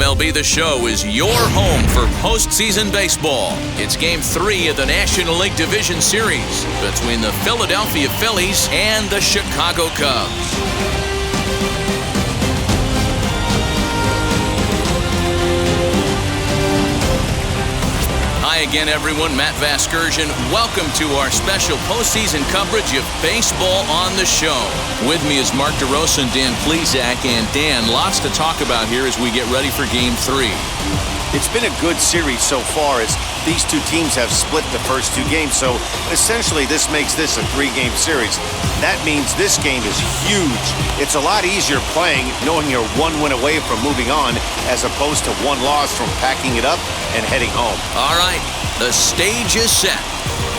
MLB The Show is your home for postseason baseball. It's Game 3 of the National League Division Series between the Philadelphia Phillies and the Chicago Cubs. Hi again, everyone. Matt Vasgersian. Welcome to our special postseason coverage of baseball on the show. With me is Mark DeRosa and Dan Plesac. And Dan, lots to talk about here as we get ready for Game 3. It's been a good series so far as these two teams have split the first two games. So essentially this makes this a three-game series. That means this game is huge. It's a lot easier playing knowing you're one win away from moving on as opposed to one loss from packing it up and heading home. All right, the stage is set.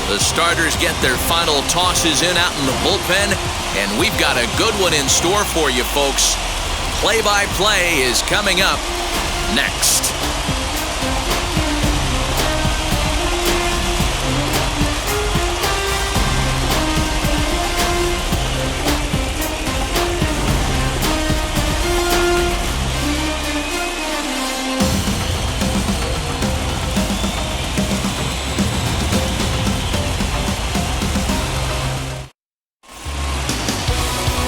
The starters get their final tosses in out in the bullpen, and we've got a good one in store for you, folks. Play-by-play is coming up next.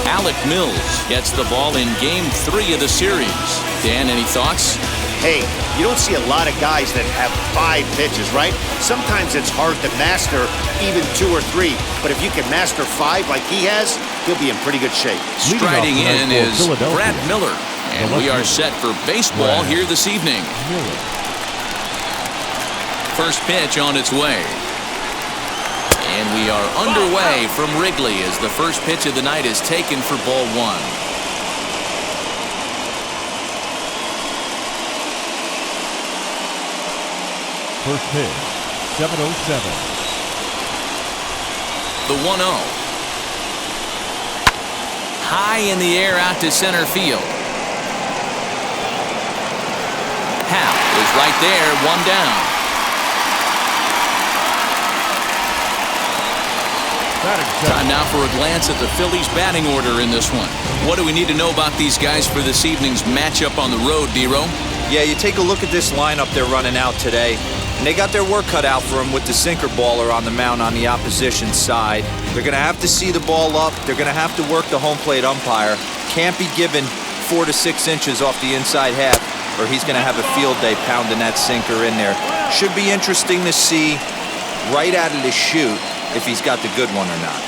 Alex Miniak gets the ball in Game 3 of the series. Dan, any thoughts? Hey, you don't see a lot of guys that have 5 pitches, right? Sometimes it's hard to master even 2 or 3, but if you can master 5 like he has, he'll be in pretty good shape. Striding in is Brad Miller, and we are set for baseball here this evening. First pitch on its way. And we are underway from Wrigley as the first pitch of the night is taken for ball 1. First pitch, 7:07. The 1-0. High in the air out to center field. Hal is right there, 1 down. Time now for a glance at the Phillies batting order in this one. What do we need to know about these guys for this evening's matchup on the road, Dero? Yeah, you take a look at this lineup they're running out today, and they got their work cut out for them with the sinker baller on the mound on the opposition side. They're going to have to see the ball up. They're going to have to work the home plate umpire. Can't be given 4 to 6 inches off the inside half, or he's going to have a field day pounding that sinker in there. Should be interesting to see right out of the chute if he's got the good one or not.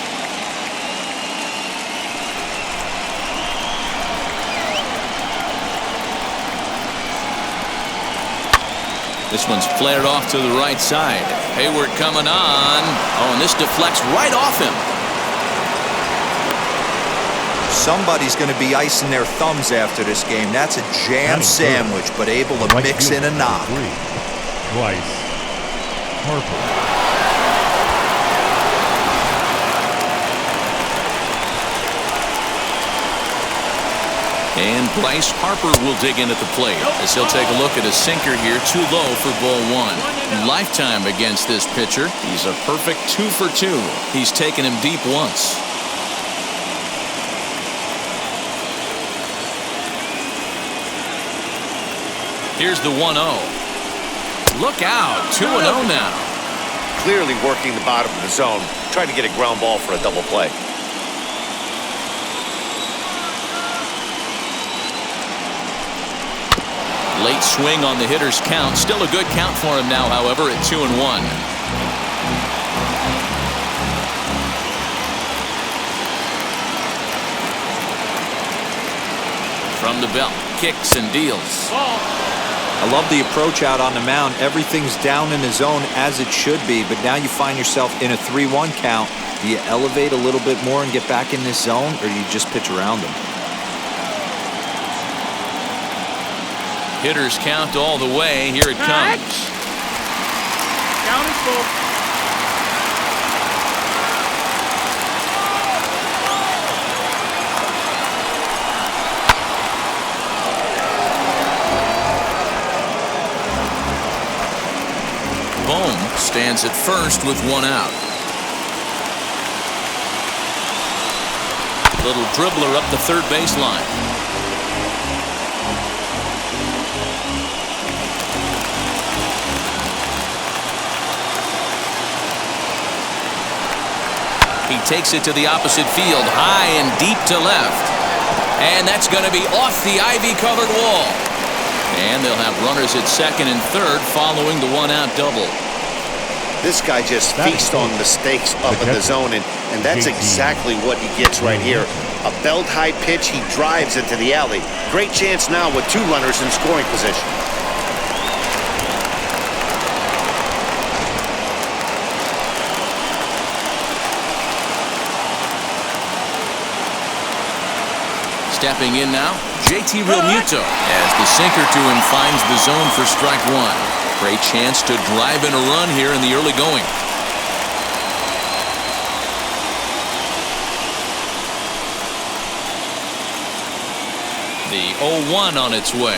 This one's flared off to the right side. Hayward coming on. Oh, and this deflects right off him. Somebody's going to be icing their thumbs after this game. That's a jam sandwich, but able to mix in a knock. Twice. Harper. And Bryce Harper will dig in at the plate as he'll take a look at a sinker here, too low for ball 1. Lifetime against this pitcher. He's a perfect 2 for 2. He's taken him deep once. Here's the 1-0. Look out, 2-0 now. Clearly working the bottom of the zone, trying to get a ground ball for a double play. Late swing on the hitter's count. Still a good count for him now, however, at 2-1. From the belt, kicks and deals. I love the approach out on the mound. Everything's down in the zone as it should be, but now you find yourself in a 3-1 count. Do you elevate a little bit more and get back in this zone, or do you just pitch around them? Hitters count all the way. Here it comes. Count is full. Bohm stands at first with 1 out. Little dribbler up the third baseline. takes it to the opposite field, high and deep to left. And that's going to be off the ivy-covered wall. And they'll have runners at second and third following the one-out double. This guy just feasts on mistakes up in the zone, and that's exactly what he gets right here. A belt-high pitch, he drives into the alley. Great chance now with two runners in scoring position. Stepping in now, JT Realmuto as the sinker to him finds the zone for strike one. Great chance to drive in a run here in the early going. The 0-1 on its way.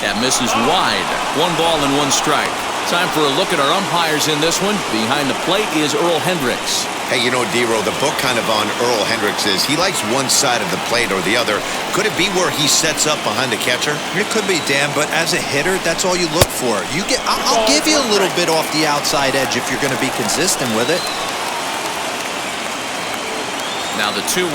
That misses wide. 1 ball and 1 strike. Time for a look at our umpires in this one. Behind the plate is Earl Hendricks. Hey, you know, D-Row, the book kind of on Earl Hendricks is he likes one side of the plate or the other. Could it be where he sets up behind the catcher? It could be, Dan, but as a hitter, that's all you look for. I'll give you a little bit off the outside edge if you're going to be consistent with it. Now the 2-1.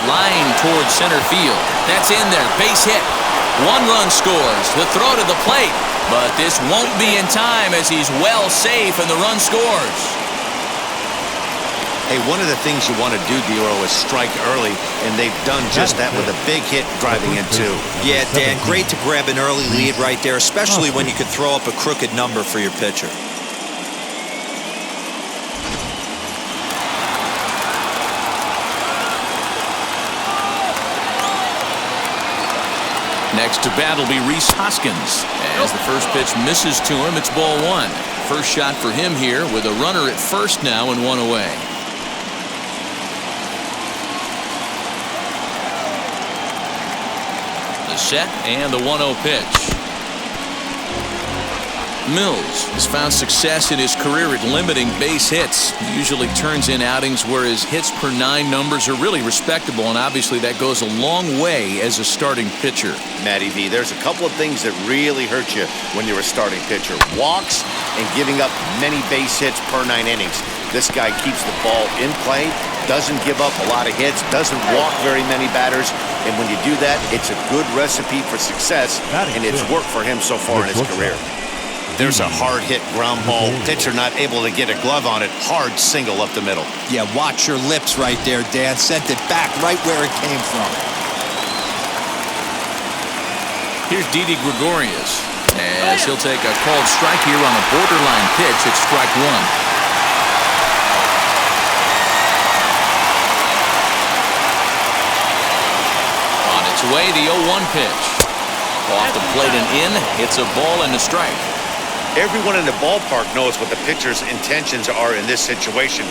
Line towards center field. That's in there. Base hit. 1 run scores. The throw to the plate. But this won't be in time as he's well safe and the run scores. Hey, one of the things you want to do, D-Row, is strike early, and they've done just that with a big hit driving in 2. Yeah, Dan, great to grab an early lead right there, especially when you could throw up a crooked number for your pitcher. Next to bat will be Rhys Hoskins. As the first pitch misses to him, it's ball 1. First shot for him here with a runner at first now and 1 away. The set and the 1-0 pitch. Mills has found success in his career at limiting base hits. He usually turns in outings where his hits per 9 numbers are really respectable, and obviously that goes a long way as a starting pitcher. Matty V, there's a couple of things that really hurt you when you're a starting pitcher. Walks and giving up many base hits per 9 innings. This guy keeps the ball in play, doesn't give up a lot of hits, doesn't walk very many batters, and when you do that, it's a good recipe for success, and it's worked for him so far in his career. There's a hard hit ground ball. Pitcher not able to get a glove on it. Hard single up the middle. Yeah, watch your lips right there, Dan. Sent it back right where it came from. Here's Didi Gregorius as he'll take a called strike here on a borderline pitch at strike 1. On its way, the 0-1 pitch. Off the plate and in. It's a ball and a strike. Everyone in the ballpark knows what the pitcher's intentions are in this situation.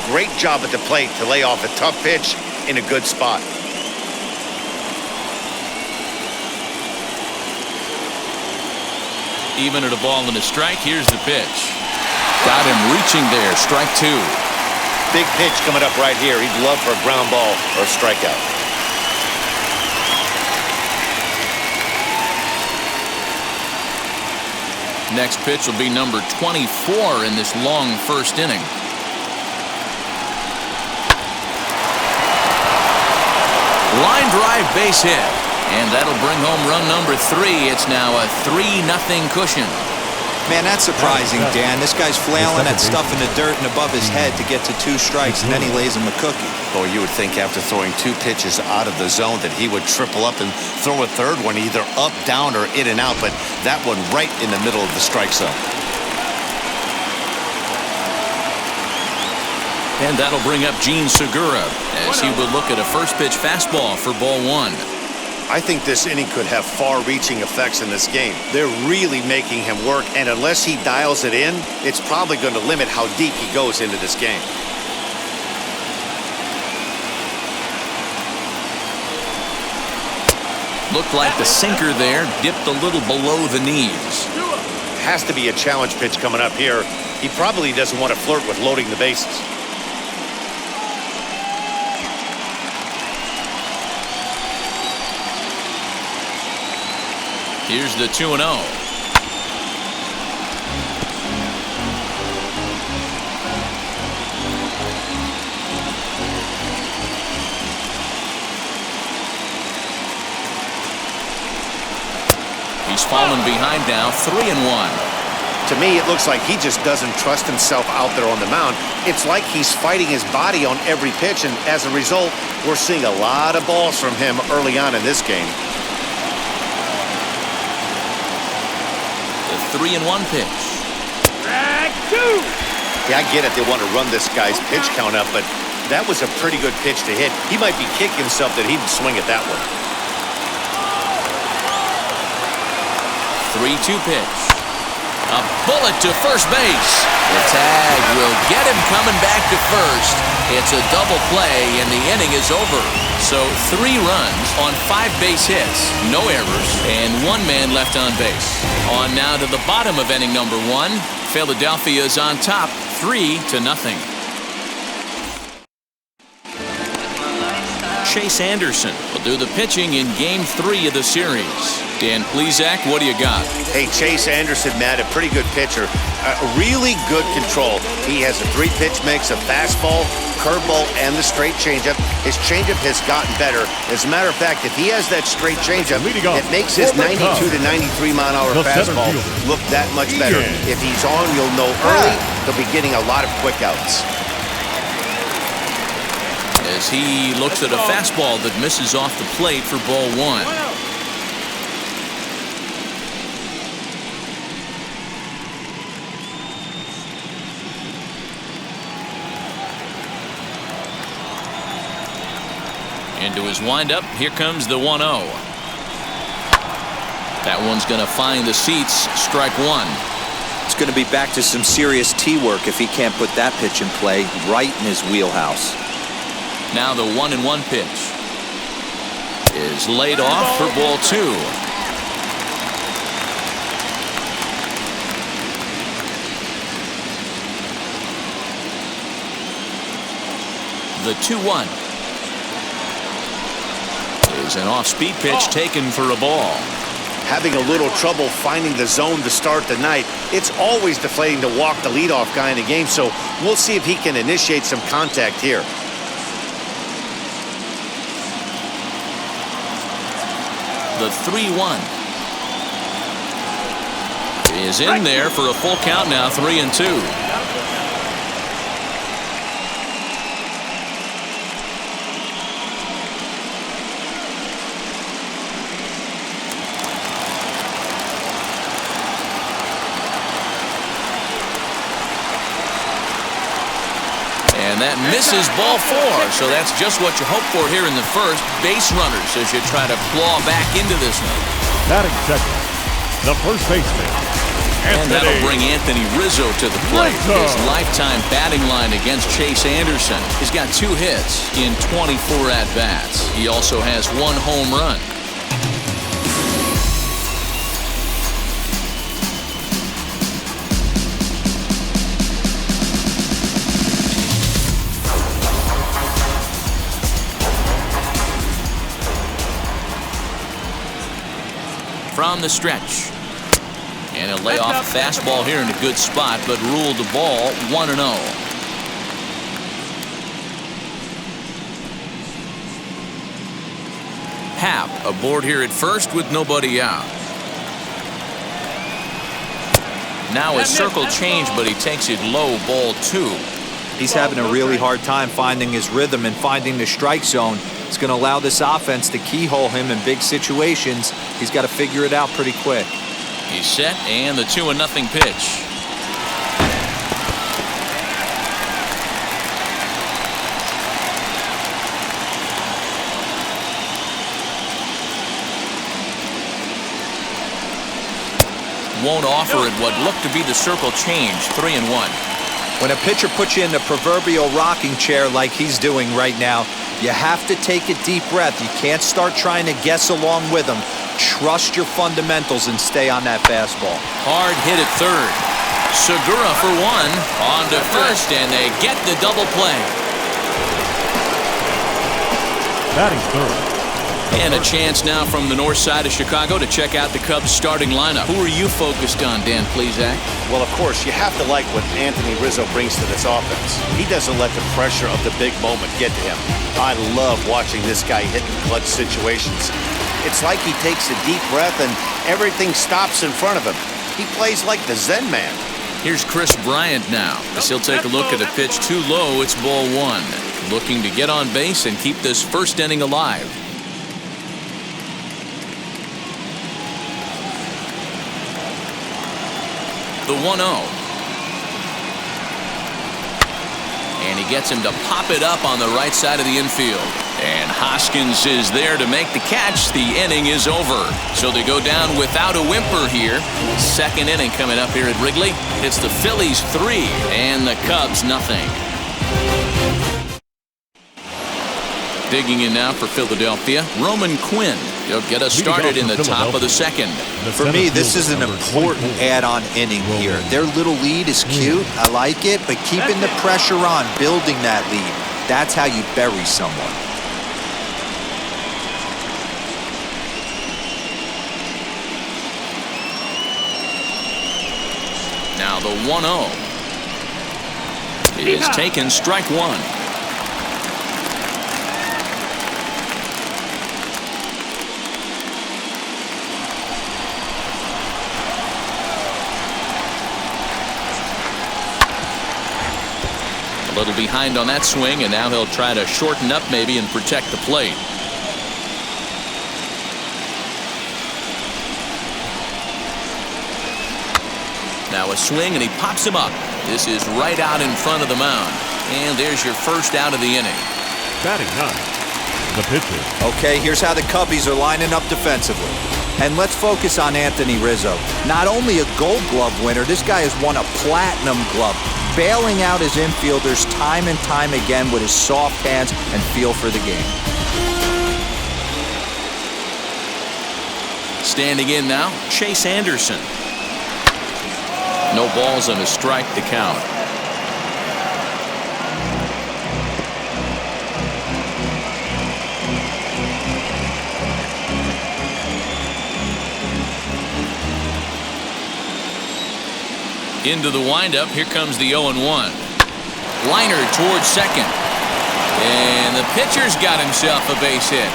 Great job at the plate to lay off a tough pitch in a good spot. Even at a ball and a strike, here's the pitch. Got him reaching there, strike 2. Big pitch coming up right here. He'd love for a ground ball or a strikeout. Next pitch will be number 24 in this long first inning. Line drive base hit. And that'll bring home run number 3. It's now a 3-0 cushion. Man, that's surprising, Dan. This guy's flailing that stuff in the dirt and above his head to get to 2 strikes, and then he lays him a cookie. Boy, you would think after throwing 2 pitches out of the zone that he would triple up and throw a third one either up, down, or in and out, but that one right in the middle of the strike zone. And that'll bring up Gene Segura as he will look at a first pitch fastball for ball 1. I think this inning could have far-reaching effects in this game. They're really making him work, and unless he dials it in, it's probably going to limit how deep he goes into this game. Looked like the sinker there dipped a little below the knees. Has to be a challenge pitch coming up here. He probably doesn't want to flirt with loading the bases. Here's the 2-0. He's fallen behind now, 3-1. To me, it looks like he just doesn't trust himself out there on the mound. It's like he's fighting his body on every pitch, and as a result, we're seeing a lot of balls from him early on in this game. The 3-1 pitch. Yeah, I get it. They want to run this guy's pitch count up, but that was a pretty good pitch to hit. He might be kicking himself that he didn't swing at that one. 3-2 pitch. A bullet to first base. The tag will get him coming back to first. It's a double play, and the inning is over. So 3 runs on 5 base hits, no errors, and 1 man left on base. On now to the bottom of inning number 1. Philadelphia is on top, 3-0. Chase Anderson will do the pitching in Game 3 of the series. Dan Plesac, what do you got? Hey, Chase Anderson, Matt, a pretty good pitcher. Really good control. He has a 3-pitch mix of fastball, curveball, and the straight changeup. His changeup has gotten better. As a matter of fact, if he has that straight changeup, it makes his 92 to 93 mile an hour fastball look that much better. If he's on, you'll know early. He'll be getting a lot of quick outs. As he looks at a fastball that misses off the plate for ball 1. Into his windup, here comes the 1-0. That one's going to find the seats, strike 1. It's going to be back to some serious tee work if he can't put that pitch in play right in his wheelhouse. Now the 1-1 pitch is laid off for ball 2. The 2-1 is an off-speed pitch taken for a ball. Having a little trouble finding the zone to start the night. It's always deflating to walk the leadoff guy in the game, so we'll see if he can initiate some contact here. The 3-1 is in there for a full count now, 3-2. And that misses ball 4, so that's just what you hope for here in the first. Base runners as you try to claw back into this one. Batting second, the first baseman, And that'll bring Anthony Rizzo to the plate. His lifetime batting line against Chase Anderson. He's got 2 hits in 24 at-bats. He also has 1 home run. From the stretch. And a layoff fastball here in a good spot, but ruled the ball 1-0. Happ aboard here at first with nobody out. Now a circle change, but he takes it low, ball 2. He's having a really hard time finding his rhythm and finding the strike zone. It's going to allow this offense to keyhole him in big situations. He's got to figure it out pretty quick. He's set, and the 2-0 pitch. Won't offer it what looked to be the circle change, 3-1. When a pitcher puts you in the proverbial rocking chair like he's doing right now, you have to take a deep breath. You can't start trying to guess along with him. Trust your fundamentals and stay on that fastball. Hard hit at third. Segura for 1, on to first, and they get the double play. Batting third, And a chance now from the north side of Chicago to check out the Cubs starting lineup. Who are you focused on, Dan Plesac? Well, of course, you have to like what Anthony Rizzo brings to this offense. He doesn't let the pressure of the big moment get to him. I love watching this guy hit in clutch situations. It's like he takes a deep breath and everything stops in front of him. He plays like the Zen man. Here's Chris Bryant now, as he'll take a look at a pitch too low. It's ball one. Looking to get on base and keep this first inning alive. The 1-0. And he gets him to pop it up on the right side of the infield. And Hoskins is there to make the catch. The inning is over. So they go down without a whimper here. Second inning coming up here at Wrigley. It's the Phillies 3 and the Cubs nothing. Digging in now for Philadelphia, Roman Quinn. He'll get us started in the top of the second. For me, this is an important add-on inning here. Their little lead is cute. I like it, but keeping the pressure on, building that lead, that's how you bury someone. Now the 1-0 is taken, strike one. A little behind on that swing, and now he'll try to shorten up maybe and protect the plate. Now a swing, and he pops him up. This is right out in front of the mound. And there's your first out of the inning. Batting ninth, the pitcher. Okay, here's how the Cubbies are lining up defensively. And let's focus on Anthony Rizzo. Not only a Gold Glove winner, this guy has won a Platinum Glove, bailing out his infielders time and time again with his soft hands and feel for the game. Standing in now, Chase Anderson. No balls and a strike to count. Into the windup. Here comes the 0-1. Liner towards second. And the pitcher's got himself a base hit.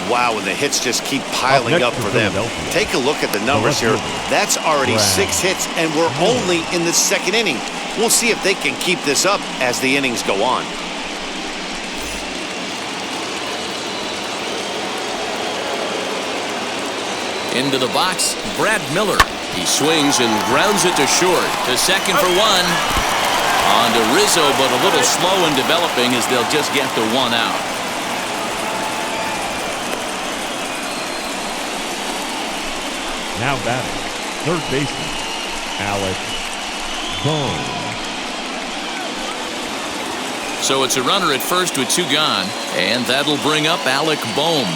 Wow, and the hits just keep piling up for them. Take a look at the numbers here. That's already 6 hits, and we're only in the second inning. We'll see if they can keep this up as the innings go on. Into the box, Brad Miller. He swings and grounds it to short. To second for one. On to Rizzo, but a little slow in developing as they'll just get the one out. Now batting, third baseman, Alex Bohm. So it's a runner at first with 2 gone, and that'll bring up Alec Bohm.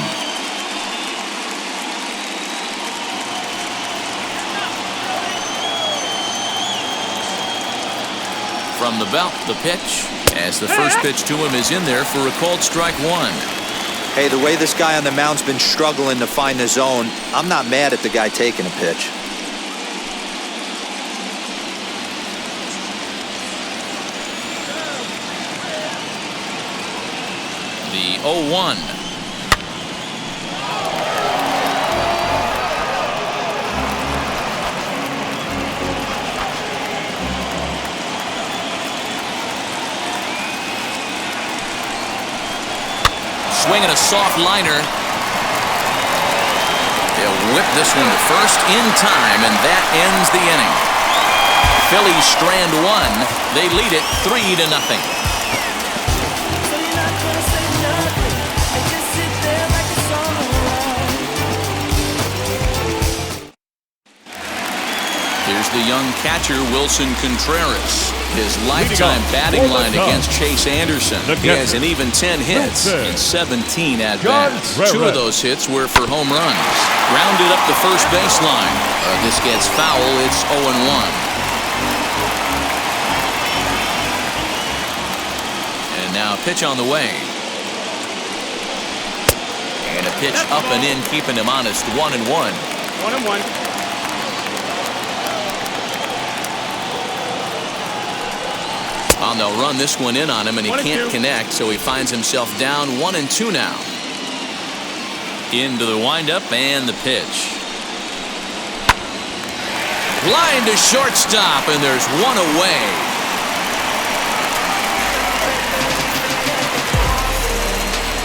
From the belt, the pitch, as the first pitch to him is in there for a called strike one. Hey, the way this guy on the mound's been struggling to find the zone, I'm not mad at the guy taking a pitch. The 0-1. Swinging a soft liner. They'll whip this one to first in time, and that ends the inning. Phillies strand one. They lead it 3-0. Here's the young catcher, Wilson Contreras. His lifetime batting line against Chase Anderson. He has an even 10 hits in 17 at-bats. 2 of those hits were for home runs. Grounded up the first baseline. This gets foul. It's 0-1. And now pitch on the way. And a pitch up and in, keeping him honest. 1-1. 1-1. And they'll run this one in on him, and he can't connect, so he finds himself down 1-2 now. Into the windup and the pitch. Line to shortstop, and there's one away.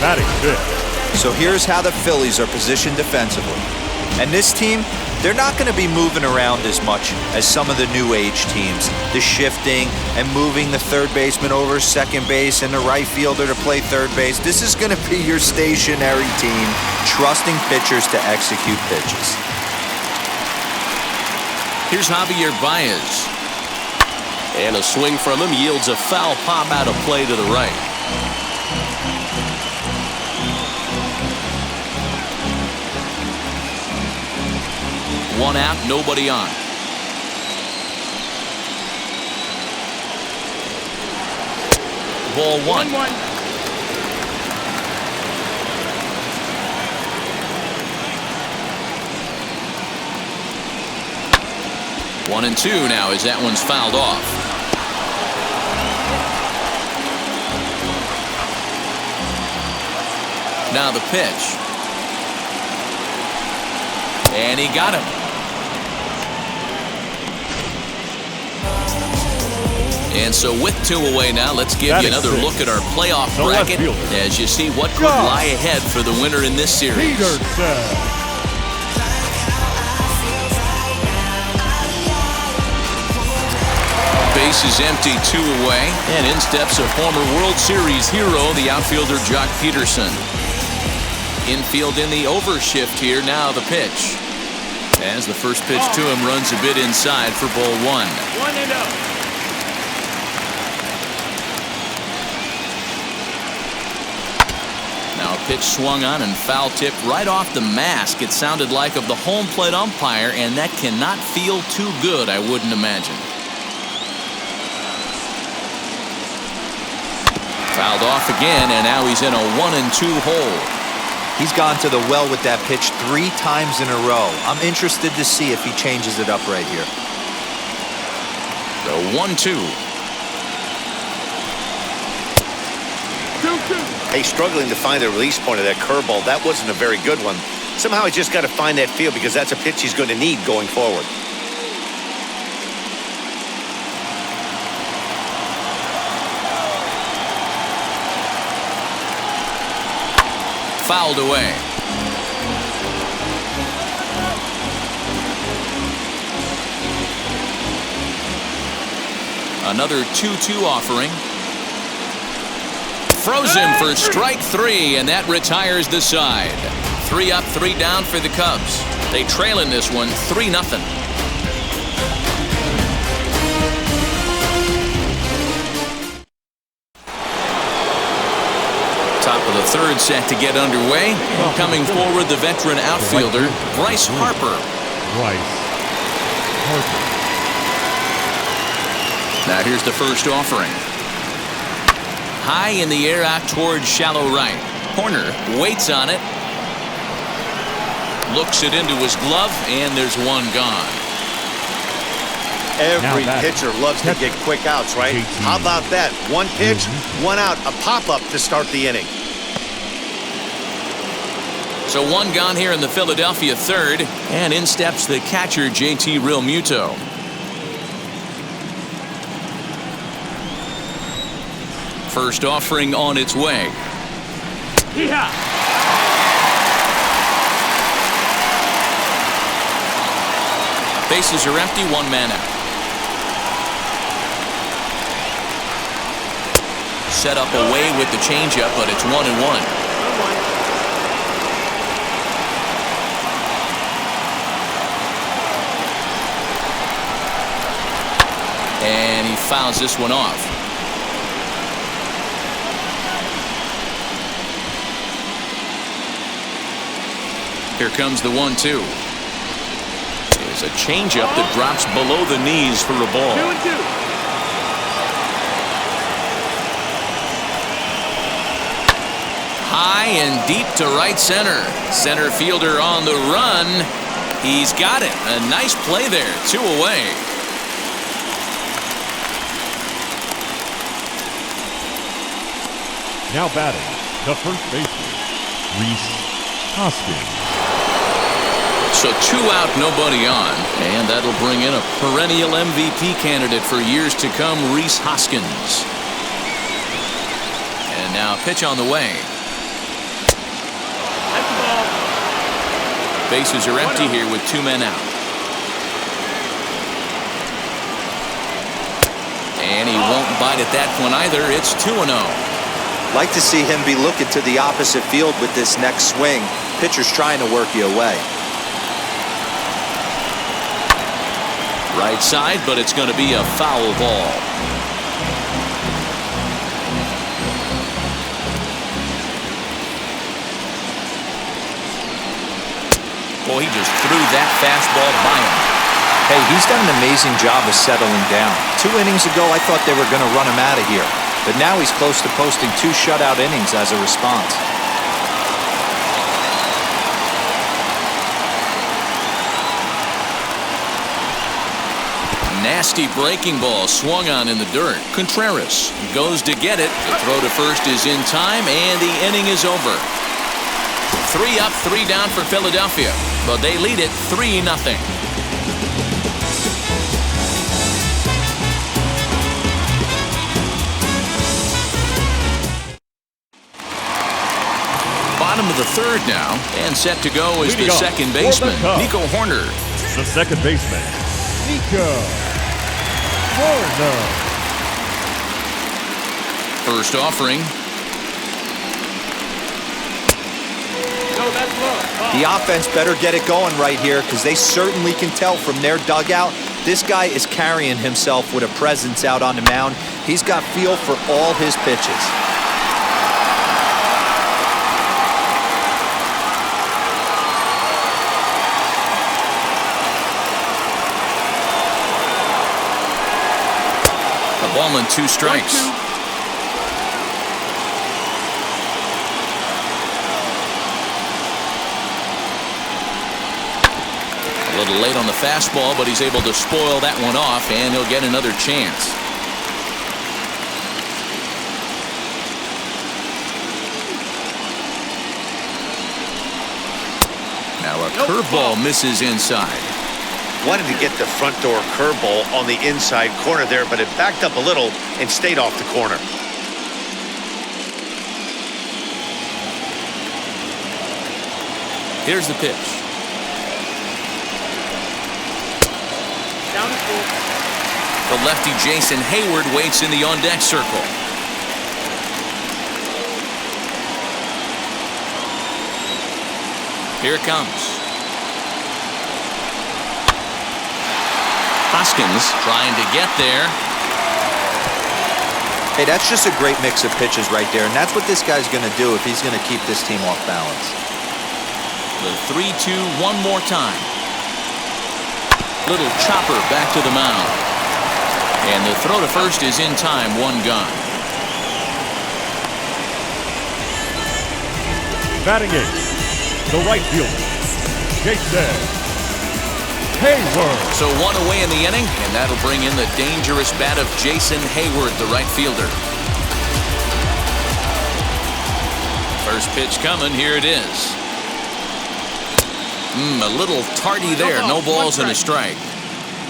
Batting fifth. So here's how the Phillies are positioned defensively. And this team, they're not going to be moving around as much as some of the new age teams. The shifting and moving the third baseman over second base and the right fielder to play third base. This is going to be your stationary team, trusting pitchers to execute pitches. Here's Javier Baez. And a swing from him yields a foul pop out of play to the right. One out, nobody on. Ball one. 1-1. One and two now as that one's fouled off. Now the pitch. And he got him. And so with two away now, let's give you another look at our playoff bracket as you see what could lie ahead for the winner in this series. Base is empty, two away, and in steps a former World Series hero, the outfielder Jock Peterson. Infield in the overshift here, now the pitch. As the first pitch to him runs a bit inside for ball one. 1-0. Now a pitch swung on and foul tipped right off the mask, it sounded like, of the home plate umpire, and that cannot feel too good, I wouldn't imagine. Fouled off again, and now he's in a 1-2 hole. He's gone to the well with that pitch 3 times in a row. I'm interested to see if he changes it up right here. The 1-2. 2-2. Hey, struggling to find the release point of that curveball. That wasn't a very good one. Somehow he's just got to find that feel because that's a pitch he's going to need going forward. Fouled away. Another 2-2 offering. Frozen for strike 3, and that retires the side. 3 up, 3 down for the Cubs. They trail in this one 3-0. Top of the third set to get underway. Coming forward, the veteran outfielder, Bryce Harper. Now here's the first offering. High in the air out towards shallow right. Horner waits on it. Looks it into his glove, and there's one gone. Every pitcher loves to get quick outs, right? How about that? One pitch, one out, a pop-up to start the inning. So one gone here in the Philadelphia third, and in steps the catcher, JT Realmuto. First offering on its way. Yeah. Bases are empty, 1 man out. Set up away with the changeup, but it's 1-1. And he fouls this one off. Here comes the 1-2. There's a changeup that drops below the knees for a ball. 2-2. High and deep to right center. Center fielder on the run. He's got it. A nice play there. 2 away. Now batting, the first baseman, Rhys Hoskins. So 2 out, nobody on. And that'll bring in a perennial MVP candidate for years to come, Rhys Hoskins. And now pitch on the way. Bases are empty here with 2 men out. And he won't bite at that one either. It's 2-0. Like to see him be looking to the opposite field with this next swing. Pitcher's trying to work you away. Right side, but it's going to be a foul ball. Boy, he just threw that fastball by him. Hey, he's done an amazing job of settling down. 2 innings ago, I thought they were going to run him out of here. But now he's close to posting 2 shutout innings as a response. Nasty breaking ball swung on in the dirt. Contreras goes to get it. The throw to first is in time, and the inning is over. 3 up, 3 down for Philadelphia, but they lead it 3-0. Bottom of the 3rd now, and set to go is the second baseman, Nico Horner. The second baseman, Nico Horner. First offering. No, that's low. The offense better get it going right here because they certainly can tell from their dugout this guy is carrying himself with a presence out on the mound. He's got feel for all his pitches. A ball and 2 strikes. A little late on the fastball, but he's able to spoil that one off, and he'll get another chance. Now a curveball misses inside. Wanted to get the front door curveball on the inside corner there, but it backed up a little and stayed off the corner. Here's the pitch. Down to 4. The lefty Jason Hayward waits in the on-deck circle. Here it comes. Hoskins trying to get there. Hey, that's just a great mix of pitches right there, and that's what this guy's going to do if he's going to keep this team off balance. The 3-2 one more time. Little chopper back to the mound. And the throw to first is in time, 1 gone. Batting 8, the right fielder, Jason Hayward. So 1 away in the inning, and that'll bring in the dangerous bat of Jason Hayward, the right fielder. First pitch coming, here it is. A little tardy there, no balls and a strike.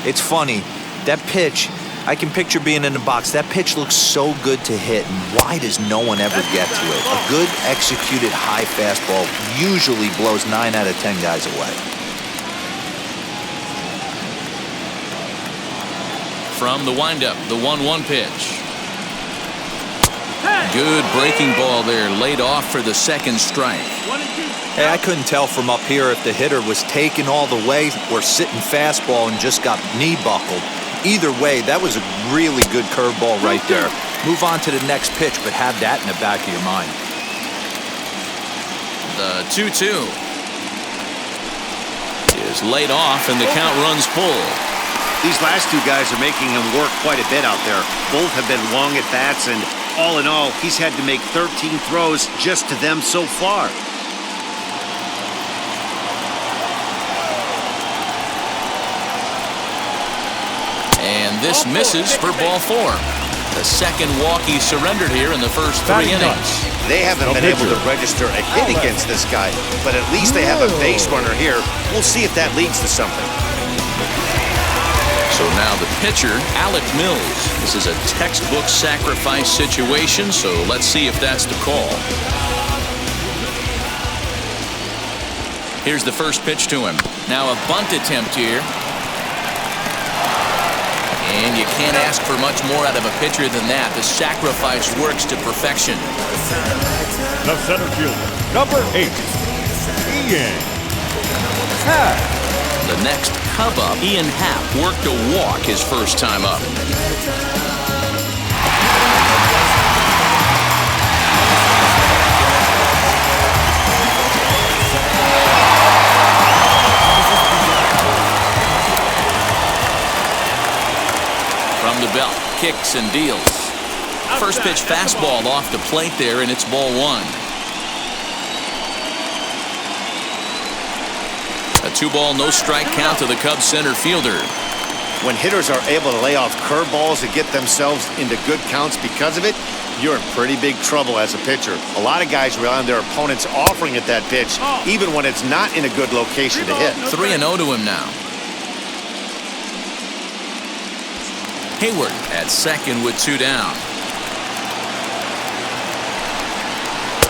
It's funny, that pitch, I can picture being in the box. That pitch looks so good to hit, and why does no one ever get to it? A good executed high fastball usually blows 9 out of 10 guys away. From the windup, the 1-1 pitch. Good breaking ball there, laid off for the second strike. 1 and 2. Hey, I couldn't tell from up here if the hitter was taking all the way or sitting fastball and just got knee buckled. Either way, that was a really good curveball right there. Move on to the next pitch, but have that in the back of your mind. The 2-2 is laid off, and the count runs full. These last 2 guys are making him work quite a bit out there. Both have been long at bats, and All in all, he's had to make 13 throws just to them so far. And this misses for ball 4. The second walk he surrendered here in the first 3 innings. They haven't been able to register a hit against this guy, but at least they have a base runner here. We'll see if that leads to something. So now the pitcher, Alex Mills. This is a textbook sacrifice situation, so let's see if that's the call. Here's the first pitch to him. Now a bunt attempt here. And you can't ask for much more out of a pitcher than that. The sacrifice works to perfection. The center fielder, number 8, Ian Happ. The next Cub up, Ian Happ, worked a walk his first time up. From the belt, kicks and deals. First pitch fastball off the plate there, and it's ball 1. A 2-ball, no strike count to the Cubs center fielder. When hitters are able to lay off curveballs and get themselves into good counts because of it, you're in pretty big trouble as a pitcher. A lot of guys rely on their opponents offering at that pitch, even when it's not in a good location to hit. 3-0 to him now. Hayward at second with 2 down.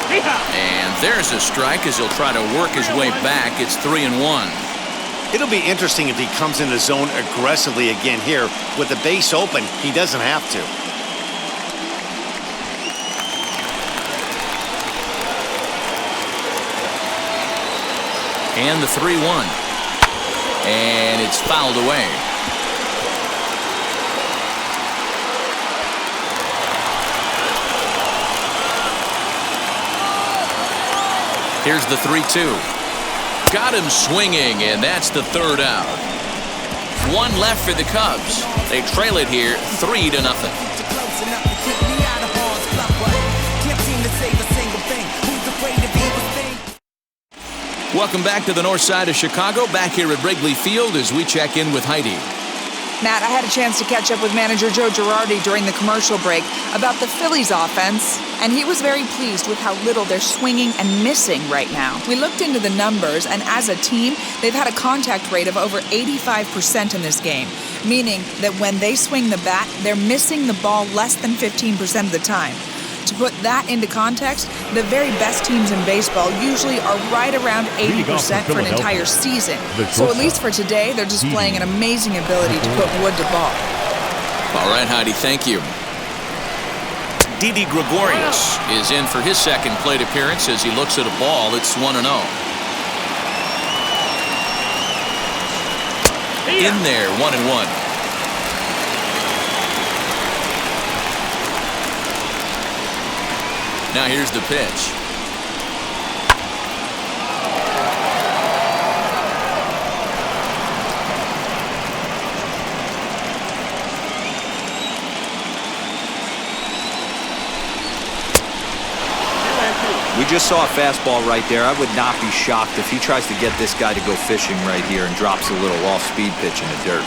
And there's a strike as he'll try to work his way back. It's 3-1. It'll be interesting if he comes in the zone aggressively again here. With the base open, he doesn't have to. And the 3-1. And it's fouled away. Here's the 3-2. Got him swinging, and that's the 3rd out. 1 left for the Cubs. They trail it here 3-0. Welcome back to the north side of Chicago, back here at Wrigley Field as we check in with Heidi. Matt, I had a chance to catch up with manager Joe Girardi during the commercial break about the Phillies offense, and he was very pleased with how little they're swinging and missing right now. We looked into the numbers, and as a team, they've had a contact rate of over 85% in this game, meaning that when they swing the bat, they're missing the ball less than 15% of the time. To put that into context, the very best teams in baseball usually are right around 80% for an entire season. So at least for today, they're displaying an amazing ability to put wood to ball. All right, Heidi, thank you. Didi Gregorius is in for his second plate appearance as he looks at a ball. It's 1-0. In there, 1-1. Now here's the pitch. We just saw a fastball right there. I would not be shocked if he tries to get this guy to go fishing right here and drops a little off-speed pitch in the dirt.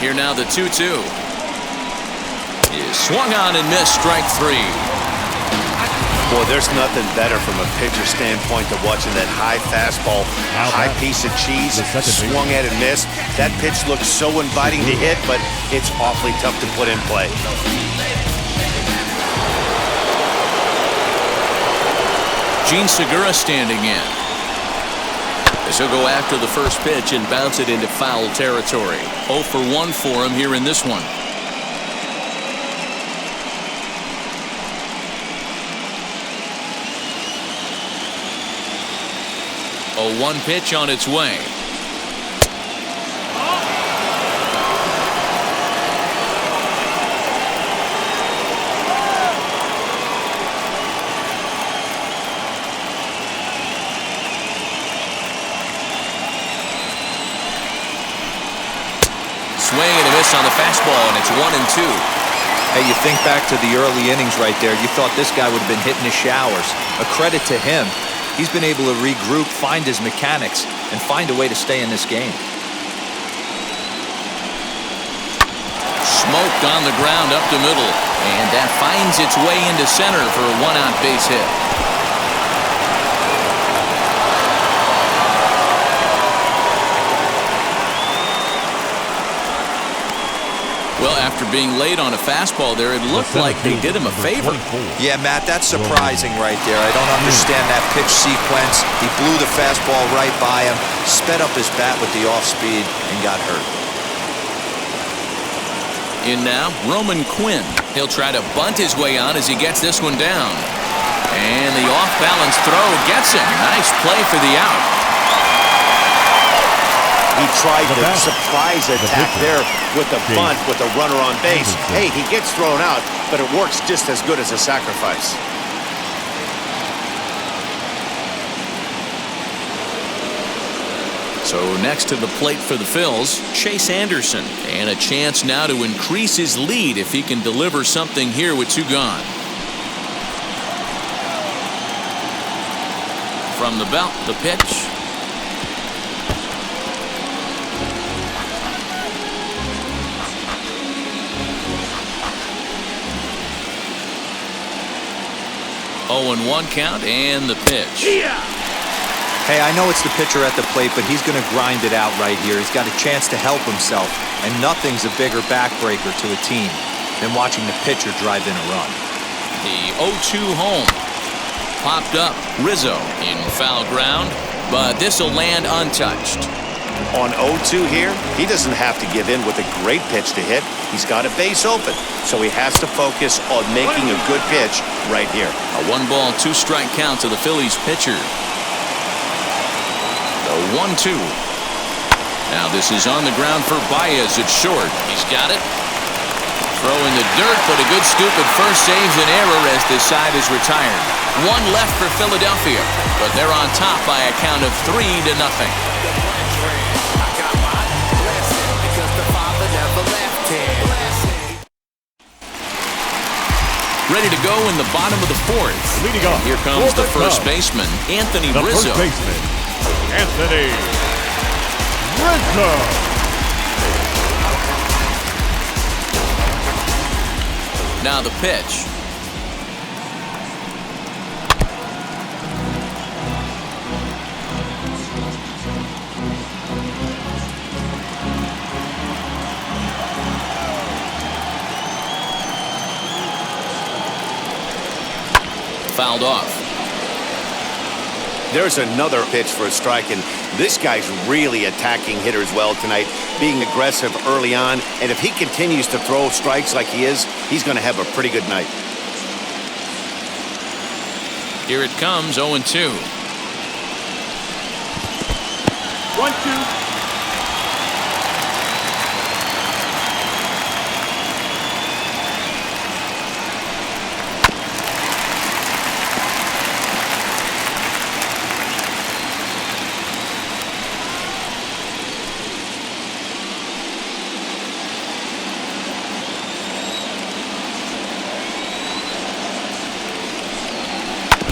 Here now the 2-2. Is swung on and missed, strike 3. Boy, there's nothing better from a pitcher standpoint than watching that high fastball, high piece of cheese, swung at and missed. That pitch looks so inviting to hit, but it's awfully tough to put in play. Gene Segura standing in. As he'll go after the first pitch and bounce it into foul territory. 0 for 1 for him here in this one. A 1 pitch on its way. Swing and a miss on the fastball, and it's 1-2. Hey, you think back to the early innings right there, you thought this guy would have been hitting his showers. A credit to him. He's been able to regroup, find his mechanics, and find a way to stay in this game. Smoked on the ground up the middle, and that finds its way into center for a one-out base hit. Well, after being late on a fastball there, it looked like they did him a favor. Yeah, Matt, that's surprising right there. I don't understand that pitch sequence. He blew the fastball right by him, sped up his bat with the off-speed, and got hurt. In now, Roman Quinn. He'll try to bunt his way on as he gets this one down. And the off-balance throw gets him. Nice play for the out. He tried the surprise attack there with the bunt with the runner on base. Hey, he gets thrown out, but it works just as good as a sacrifice. So next to the plate for the Phils, Chase Anderson. And a chance now to increase his lead if he can deliver something here with two gone. From the belt, the pitch. Oh, and 1 count, and the pitch. Hey, I know it's the pitcher at the plate, but he's going to grind it out right here. He's got a chance to help himself, and nothing's a bigger backbreaker to a team than watching the pitcher drive in a run. The 0-2 home. Popped up. Rizzo in foul ground, but this will land untouched. On 0-2 here, he doesn't have to give in with a great pitch to hit. He's got a base open, so he has to focus on making a good pitch right here. A 1-ball, 2-strike count to the Phillies pitcher. The 1-2. Now this is on the ground for Baez at short. He's got it. Throw in the dirt, but a good scoop at first saves an error as this side is retired. 1 left for Philadelphia, but they're on top by a count of 3-0. Ready to go in the bottom of the 4th. Leading off, here comes the first baseman, Anthony Rizzo. First baseman, Anthony Rizzo. Now the pitch. Fouled off. There's another pitch for a strike, and this guy's really attacking hitters well tonight, being aggressive early on, and if he continues to throw strikes like he is, he's going to have a pretty good night. Here it comes, 0-2. 1-2.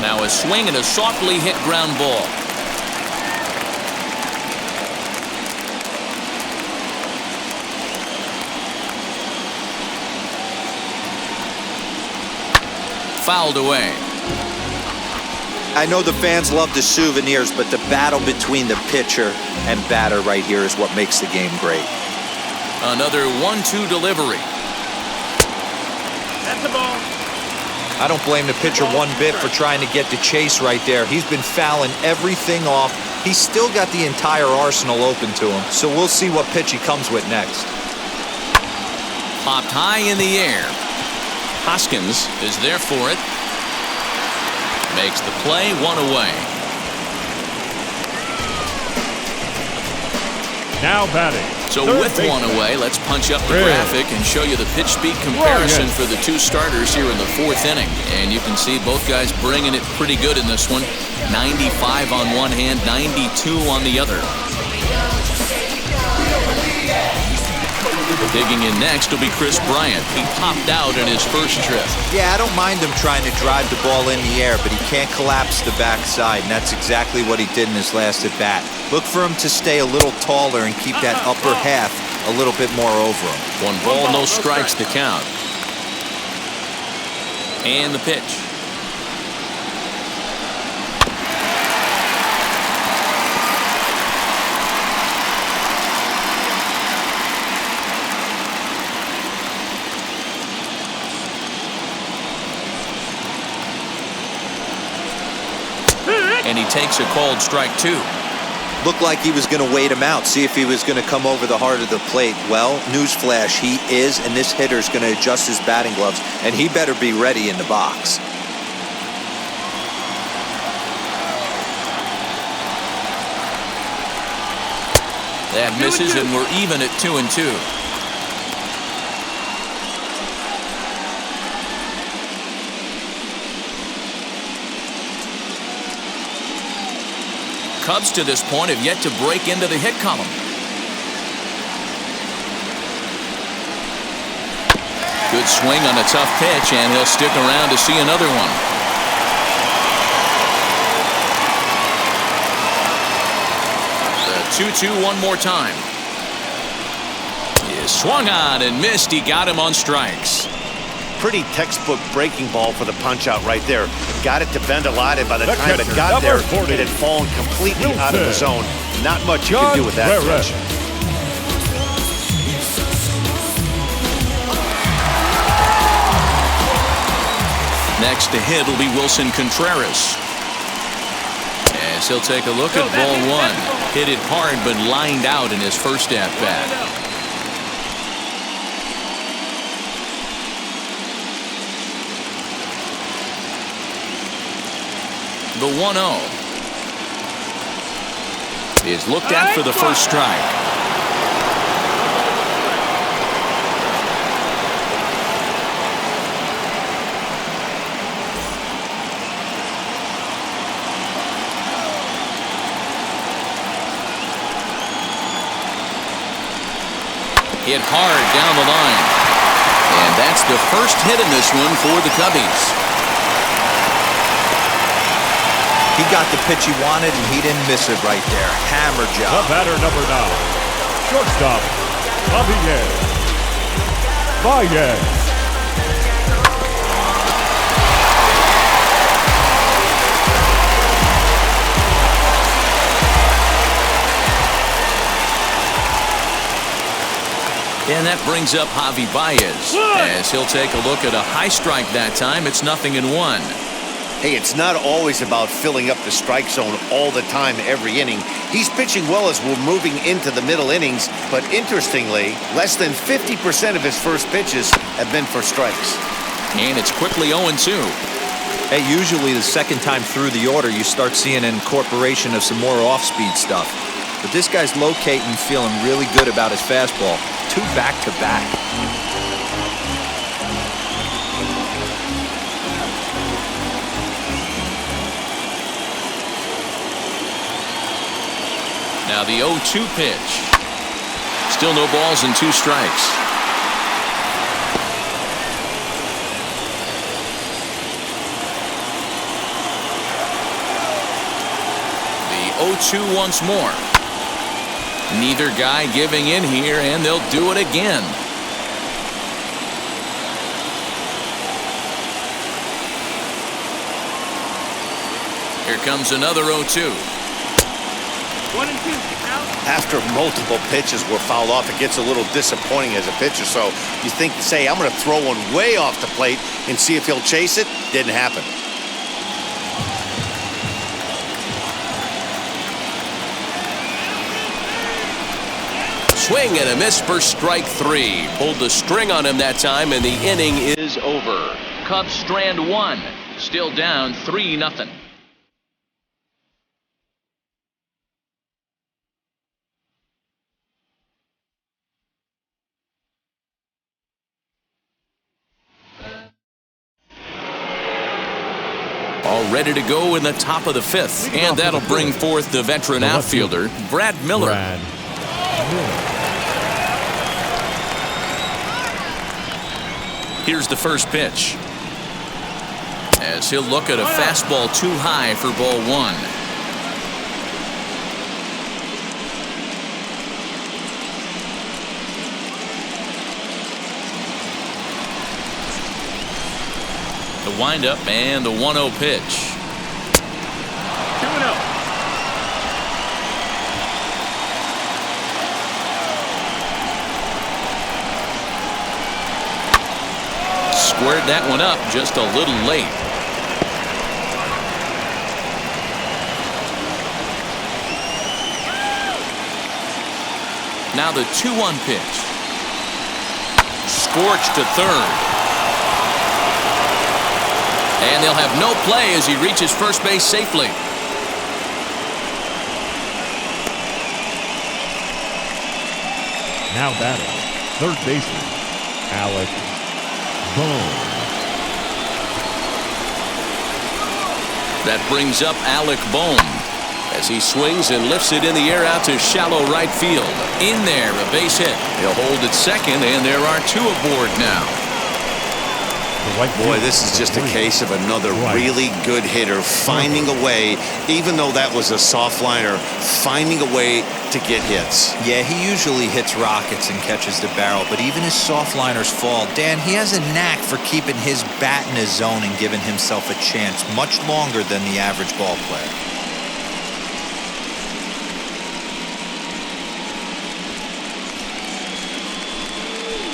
Now a swing and a softly hit ground ball. Fouled away. I know the fans love the souvenirs, but the battle between the pitcher and batter right here is what makes the game great. Another 1-2 delivery. That's the ball. I don't blame the pitcher one bit for trying to get the chase right there. He's been fouling everything off. He's still got the entire arsenal open to him, so we'll see what pitch he comes with next. Popped high in the air. Hoskins is there for it. Makes the play, 1 away. Now batting. So with 1 away, let's punch up the graphic and show you the pitch speed comparison for the 2 starters here in the 4th inning. And you can see both guys bringing it pretty good in this one. 95 on one hand, 92 on the other. Digging in next will be Chris Bryant. He popped out in his first trip. Yeah, I don't mind him trying to drive the ball in the air, but he can't collapse the backside, and that's exactly what he did in his last at-bat. Look for him to stay a little taller and keep that upper half a little bit more over him. 1 ball, no strikes to count. And the pitch. And he takes a called strike 2. Looked like he was going to wait him out, see if he was going to come over the heart of the plate. Well, newsflash, he is, and this hitter's going to adjust his batting gloves, and he better be ready in the box. That misses, and we're even at 2-2. Cubs to this point have yet to break into the hit column. Good swing on a tough pitch, and he'll stick around to see another one. The 2-2 one more time. He swung on and missed. He got him on strikes. Pretty textbook breaking ball for the punch out right there. Got it to bend a lot, and by the time it got there, it had fallen completely out of the zone. Not much you can do with that pitch. Next to hit will be Wilson Contreras. As he'll take a look at ball 1. Hit it hard, but lined out in his first at-bat. The 1-0 is looked at for the first strike. Hit hard down the line. And that's the first hit in this one for the Cubbies. He got the pitch he wanted, and he didn't miss it right there. Hammer job. The batter number 9, shortstop, Baez. And that brings up Javi Baez. As he'll take a look at a high strike that time. It's 0-1. Hey, it's not always about filling up the strike zone all the time, every inning. He's pitching well as we're moving into the middle innings, but interestingly, less than 50% of his first pitches have been for strikes. And it's quickly 0-2. Hey, usually the second time through the order, you start seeing an incorporation of some more off-speed stuff. But this guy's locating, feeling really good about his fastball. 2 back-to-back. Now the 0-2 pitch. Still no balls and 2 strikes. The 0-2 once more. Neither guy giving in here, and they'll do it again. Here comes another 0-2. 1-2. After multiple pitches were fouled off, it gets a little disappointing as a pitcher. So you think, say, I'm going to throw one way off the plate and see if he'll chase it. Didn't happen. Swing and a miss for strike 3. Pulled the string on him that time, and the inning is over. Cubs strand 1. Still down 3-0. All ready to go in the top of the 5th. And that'll bring forth the veteran outfielder, Brad Miller. Here's the first pitch. As he'll look at a fastball too high for ball one. The windup and the 1-0 pitch. 2-0. Squared that one up just a little late. Now the 2-1 pitch. Scorched to third. And they'll have no play as he reaches first base safely. Now batting, third baseman, Alex Miniak. That brings up Alec Bohm as he swings and lifts it in the air out to shallow right field. In there, a base hit. He'll hold at second, and there are two aboard now. Boy, this is just a case of another really good hitter finding a way, even though that was a soft liner, finding a way to get hits. Yeah, he usually hits rockets and catches the barrel, but even his soft liners fall. Dan, he has a knack for keeping his bat in his zone and giving himself a chance much longer than the average ball player.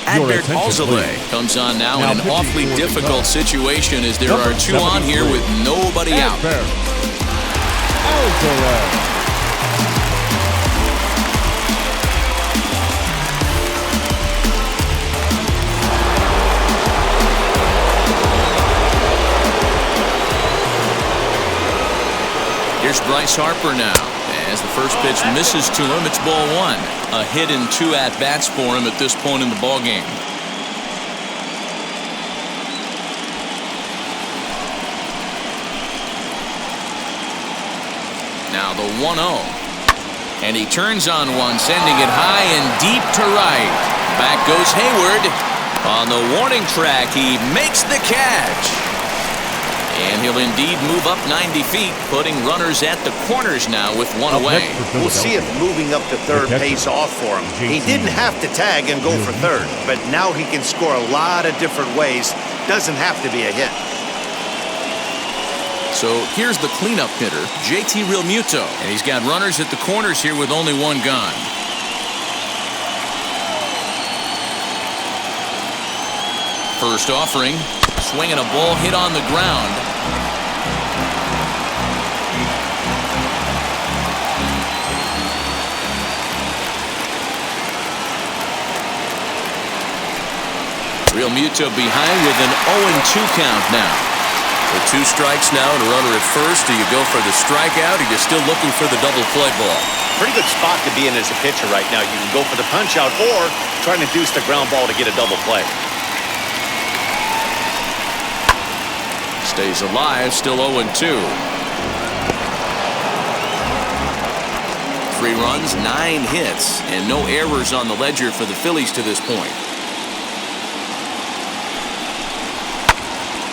Adbert Alzolay comes on now in an awfully difficult situation as there are two on here with nobody out. Here's Bryce Harper now. As the first pitch misses to him, it's ball one. A hit and two at-bats for him at this point in the ballgame. Now the 1-0. And he turns on one, sending it high and deep to right. Back goes Hayward. On the warning track, he makes the catch. And he'll indeed move up 90 feet, putting runners at the corners now with one away. We'll see if moving up to third pays off for him. He didn't have to tag and go for third, but now he can score a lot of different ways. Doesn't have to be a hit. So here's the cleanup hitter, JT Realmuto. And he's got runners at the corners here with only one gone. First offering. Swinging a ball hit on the ground. Realmuto behind with an 0-2 count now. With two strikes now and a runner at first. Do you go for the strikeout or are you still looking for the double play ball? Pretty good spot to be in as a pitcher right now. You can go for the punch out or try to deuce the ground ball to get a double play. Stays alive, still 0-2. 3 runs, 9 hits, and no errors on the ledger for the Phillies to this point.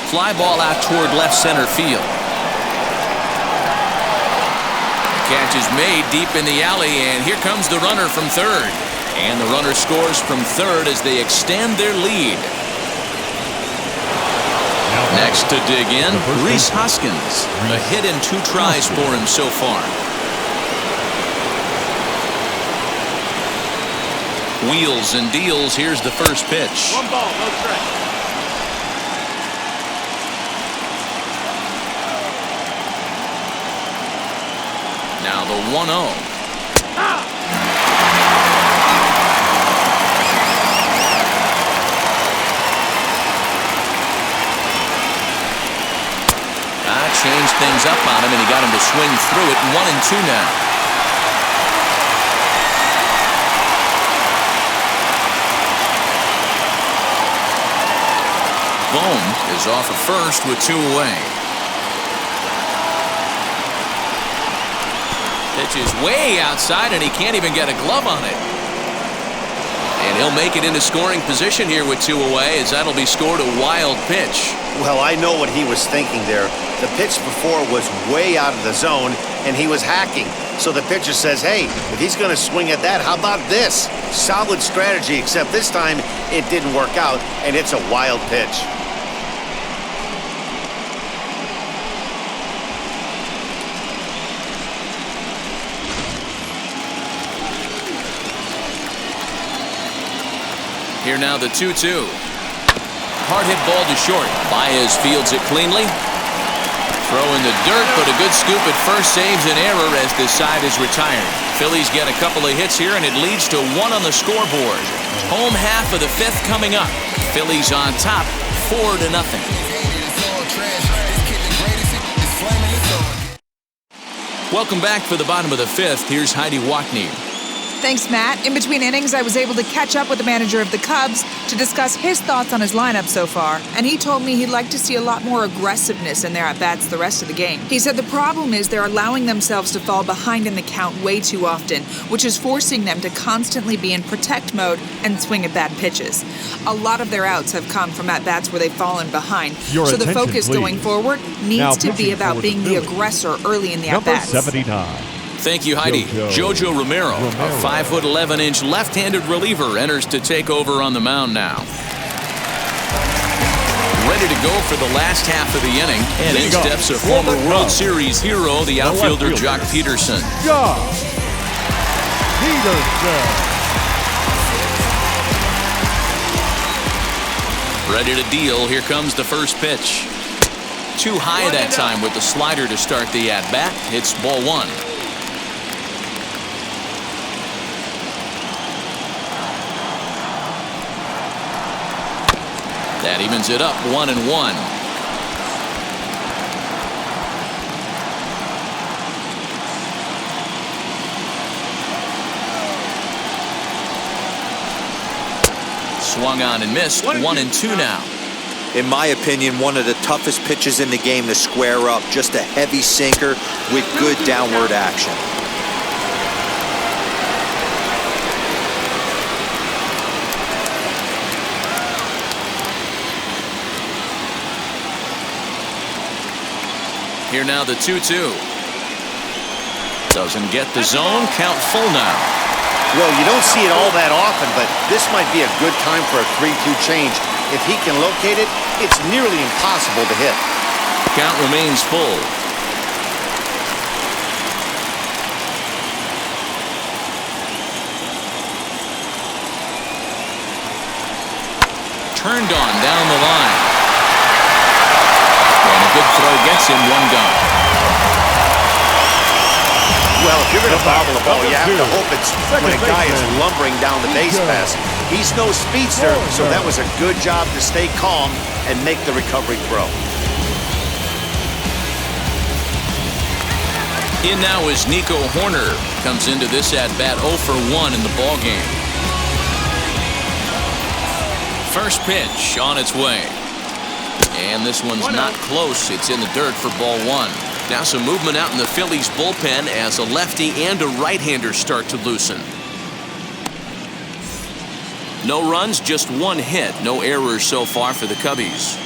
Fly ball out toward left center field. The catch is made deep in the alley, and here comes the runner from third. And the runner scores from third as they extend their lead. Next to dig in, Rhys Hoskins. A hit and 2 tries for him so far. Wheels and deals. Here's the first pitch. 1 ball, no strike. Now the 1-0. Changed things up on him, and he got him to swing through it. 1-2 now. Bohm is off at first with 2 away. Pitch is way outside, and he can't even get a glove on it. And he'll make it into scoring position here with 2 away, as that'll be scored a wild pitch. Well, I know what he was thinking there. The pitch before was way out of the zone, and he was hacking. So the pitcher says, hey, if he's going to swing at that, how about this? Solid strategy, except this time it didn't work out, and it's a wild pitch. Here now the 2-2. Hard hit ball to short. Baez fields it cleanly. Throw in the dirt, but a good scoop at first saves an error as this side is retired. Phillies get a couple of hits here, and it leads to 1 on the scoreboard. Home half of the 5th coming up. Phillies on top, 4-0. Welcome back for the bottom of the 5th. Here's Heidi Watney. Thanks, Matt. In between innings, I was able to catch up with the manager of the Cubs to discuss his thoughts on his lineup so far, and he told me he'd like to see a lot more aggressiveness in their at-bats the rest of the game. He said the problem is they're allowing themselves to fall behind in the count way too often, which is forcing them to constantly be in protect mode and swing at bad pitches. A lot of their outs have come from at-bats where they've fallen behind, so the focus going forward needs to be about being the aggressor early in the at-bats. Number 79. Thank you, Heidi. Jojo Romero, a 5'11" left-handed reliever, enters to take over on the mound now. Ready to go for the last half of the inning, and in steps a former World Series hero, the outfielder Jock Peterson. Jock Peterson. Ready to deal. Here comes the first pitch. Too high that time with the slider to start the at-bat. It's ball 1. That evens it up, 1-1. Swung on and missed, 1-2 now. In my opinion, one of the toughest pitches in the game to square up. Just a heavy sinker with good downward action. Here now the 2-2. Doesn't get the zone. Count full now. Well, you don't see it all that often, but this might be a good time for a 3-2 change. If he can locate it, it's nearly impossible to hit. Count remains full. Turned on down the line. And a good throw gets him 1 down. Well, if you're going to bobble the ball, you have to hope it's when a guy is lumbering down the base pass. He's no speedster, so that was a good job to stay calm and make the recovery throw. In now is Nico Horner. Comes into this at-bat 0 for 1 in the ballgame. First pitch on its way. And this one's not close. It's in the dirt for ball 1. Now some movement out in the Phillies bullpen as a lefty and a right-hander start to loosen. No runs, just 1 hit. No errors so far for the Cubbies.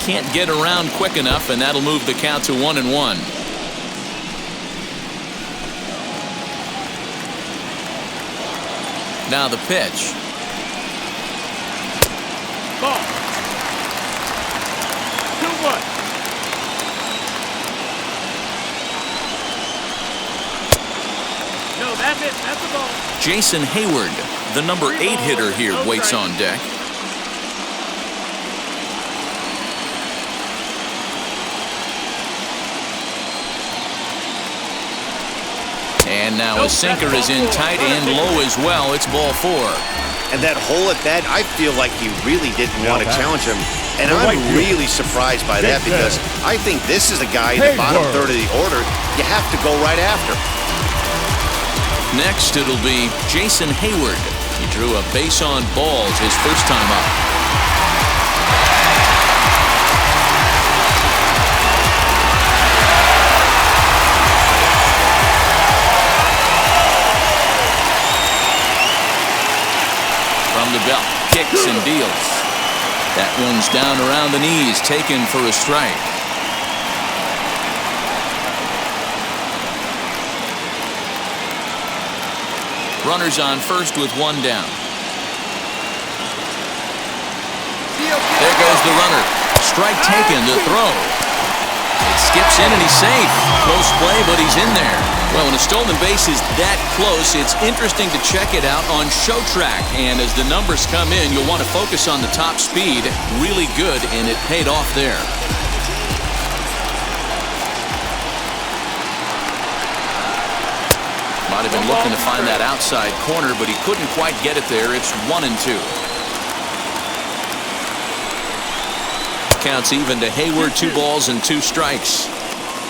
Can't get around quick enough, and that'll move the count to 1-1. Now the pitch. Ball. 2-1. No, that's it. That's the ball. Jason Hayward, the number 8 hitter here, waits on deck. And now a sinker is in tight and low as well. It's ball 4. And that hole at bat, I feel like he really didn't want to challenge him. And I'm really surprised by that because I think this is a guy in the bottom third of the order you have to go right after. Next, it'll be Jason Hayward. He drew a base on balls his first time up. kicks and deals. That one's down around the knees, taken for a strike. Runners on first with one down. There goes the runner. Strike taken, the throw. It skips in and he's safe. Close play, but he's in there. Well, when a stolen base is that close, it's interesting to check it out on Show Track. And as the numbers come in, you'll want to focus on the top speed. Really good, and it paid off there. Might have been looking to find that outside corner, but he couldn't quite get it there. It's 1-2. Counts even to Hayward, 2 balls and 2 strikes.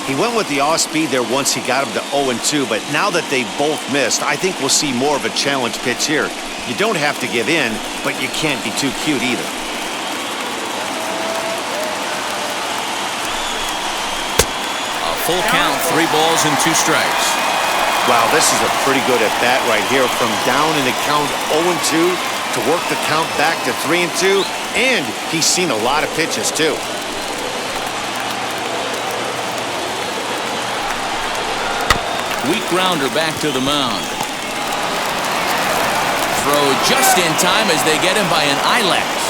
He went with the off-speed there once he got him to 0-2, but now that they both missed, I think we'll see more of a challenge pitch here. You don't have to give in, but you can't be too cute either. A full count, 3 balls and 2 strikes. Wow, this is a pretty good at-bat right here. From down in the count 0-2 to work the count back to 3-2, and he's seen a lot of pitches too. Weak grounder back to the mound. Throw just in time as they get him by an eyelash.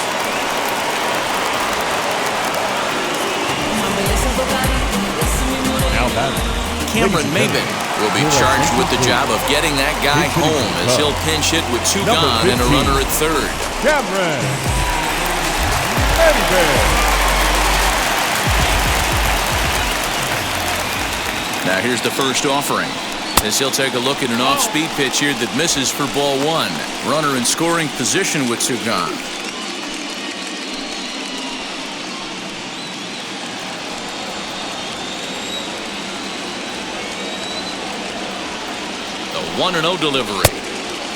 Now batting. Cameron Maben will be charged with the job of getting that guy home as he'll pinch hit with 2 gone and a runner at third. Cameron Maben. Now here's the first offering, as he'll take a look at an off-speed pitch here that misses for ball 1. Runner in scoring position with 2 gone. The 1-0 delivery.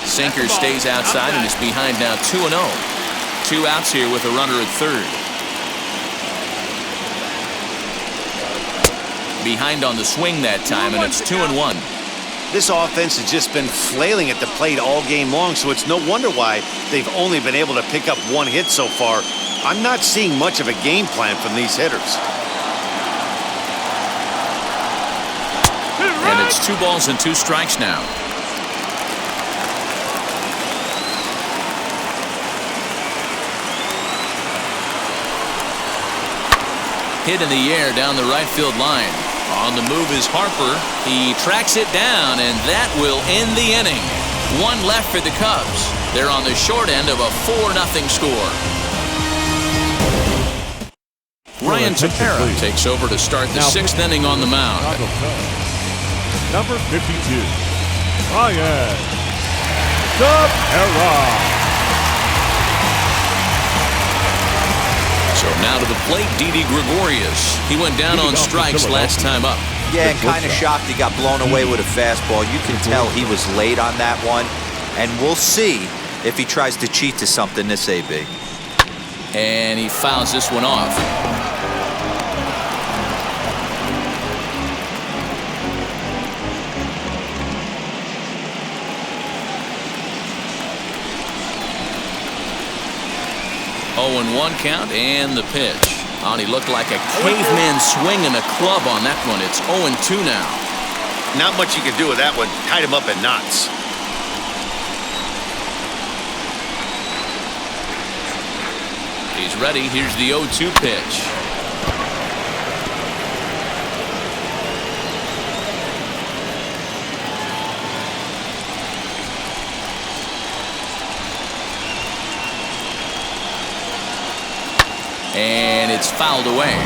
Sinker stays outside and is behind now 2-0. 2 outs here with a runner at third. Behind on the swing that time, and it's 2-1. This offense has just been flailing at the plate all game long, so it's no wonder why they've only been able to pick up 1 hit so far. I'm not seeing much of a game plan from these hitters. And it's 2 balls and 2 strikes now. Hit in the air down the right field line. On the move is Harper. He tracks it down, and that will end the inning. 1 left for the Cubs. They're on the short end of a 4-0 score. Ryan Tepera takes over to start the 6th inning on the mound. Number 52, Ryan Tepera. So now to the plate, Didi Gregorius. He went down on strikes last time up. Yeah, and kind of shocked he got blown away with a fastball. You can tell he was late on that one. And we'll see if he tries to cheat to something this AB. And he fouls this one off. Oh, and 1 count, and the pitch. Oh, he looked like a caveman swinging a club on that one. It's 0-2 now. Not much you can do with that one. Tied him up in knots. He's ready. Here's the 0-2 pitch. And it's fouled away.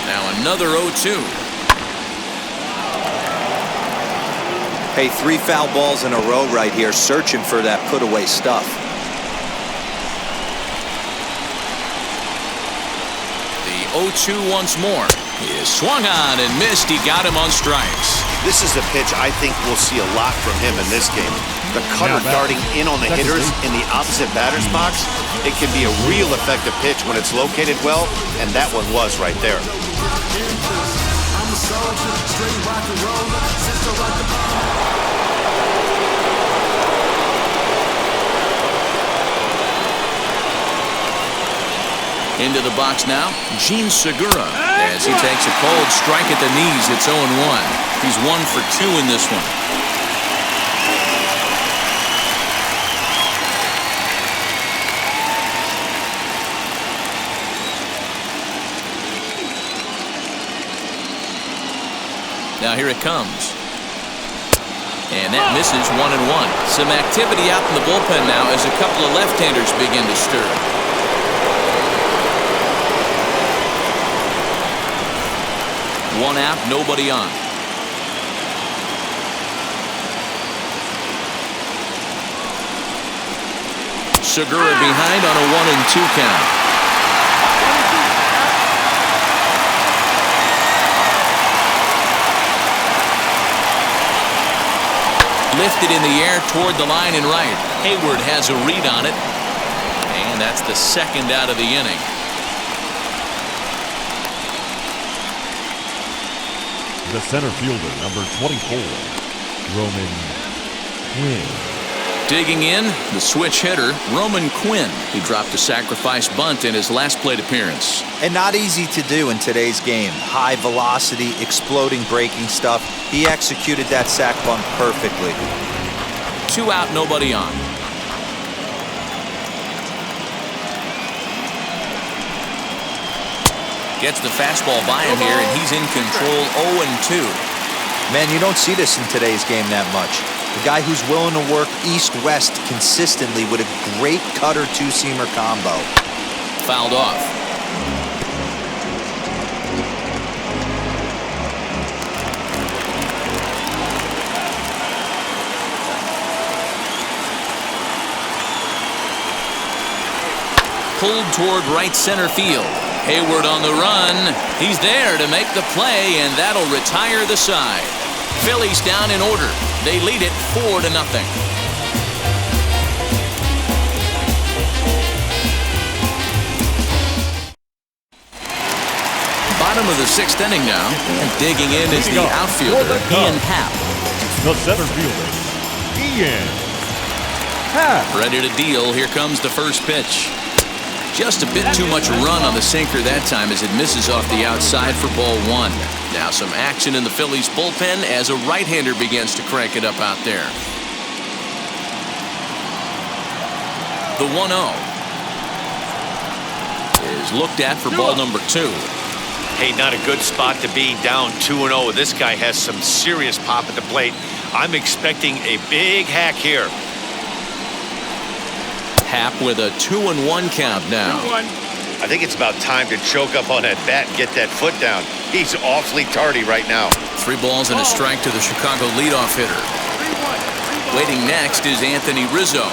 Now another 0-2. Hey, 3 foul balls in a row right here, searching for that put-away stuff. The 0-2 once more. He is swung on and missed. He got him on strikes. This is a pitch I think we'll see a lot from him in this game. The cutter darting in on the hitters in the opposite batter's box, it can be a real effective pitch when it's located well, and that one was right there. Into the box now, Gene Segura, as he takes a cold strike at the knees. It's 0-1. He's 1 for 2 in this one. Now here it comes. And that misses 1-1. Some activity out in the bullpen now as a couple of left-handers begin to stir. One out, nobody on. Segura behind on a 1-2 count. Lifted in the air toward the line and right. Hayward has a read on it. And that's the second out of the inning. The center fielder, number 24, Roman Quinn. Digging in, the switch hitter, Roman Quinn. He dropped a sacrifice bunt in his last plate appearance. And not easy to do in today's game. High velocity, exploding breaking stuff. He executed that sac bunt perfectly. 2 out, nobody on. Gets the fastball by him here, and he's in control. 0-2. Man, you don't see this in today's game that much. The guy who's willing to work east-west consistently with a great cutter two-seamer combo. Fouled off. Pulled toward right center field. Hayward on the run. He's there to make the play, and that'll retire the side. Phillies down in order. They lead it 4-0. Bottom of the 6th inning now, and digging in is the outfielder, Ian Happ. The center fielder, Ian Happ. Ready to deal. Here comes the first pitch. Just a bit too much run on the sinker that time as it misses off the outside for ball 1. Now some action in the Phillies bullpen as a right-hander begins to crank it up out there. The 1-0 is looked at for ball number 2. Hey, not a good spot to be, down 2-0. This guy has some serious pop at the plate. I'm expecting a big hack here. Happ with a 2-1 count now. I think it's about time to choke up on that bat and get that foot down. He's awfully tardy right now. 3 balls and a strike to the Chicago leadoff hitter. Waiting next is Anthony Rizzo.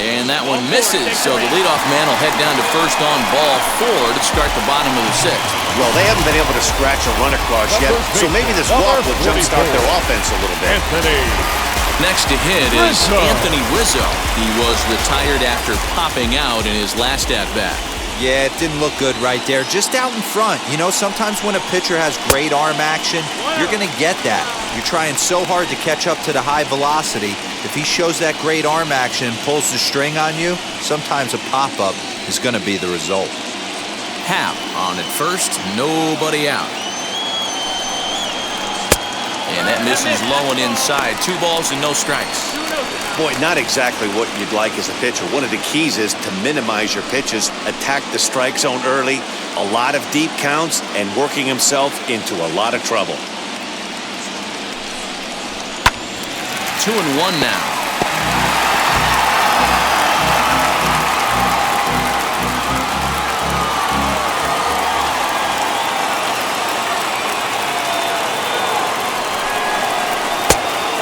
And that one misses, so the leadoff man will head down to first on ball 4 to start the bottom of the 6th. Well, they haven't been able to scratch a run across yet, so maybe this walk will jumpstart their offense a little bit. Next to hit is Anthony Rizzo. He was retired after popping out in his last at-bat. Yeah, it didn't look good right there. Just out in front. You know, sometimes when a pitcher has great arm action, you're going to get that. You're trying so hard to catch up to the high velocity. If he shows that great arm action and pulls the string on you, sometimes a pop-up is going to be the result. Happ on at first, nobody out. And that misses low and inside. 2 balls and no strikes. Boy, not exactly what you'd like as a pitcher. One of the keys is to minimize your pitches, attack the strike zone early, a lot of deep counts, and working himself into a lot of trouble. 2-1 now.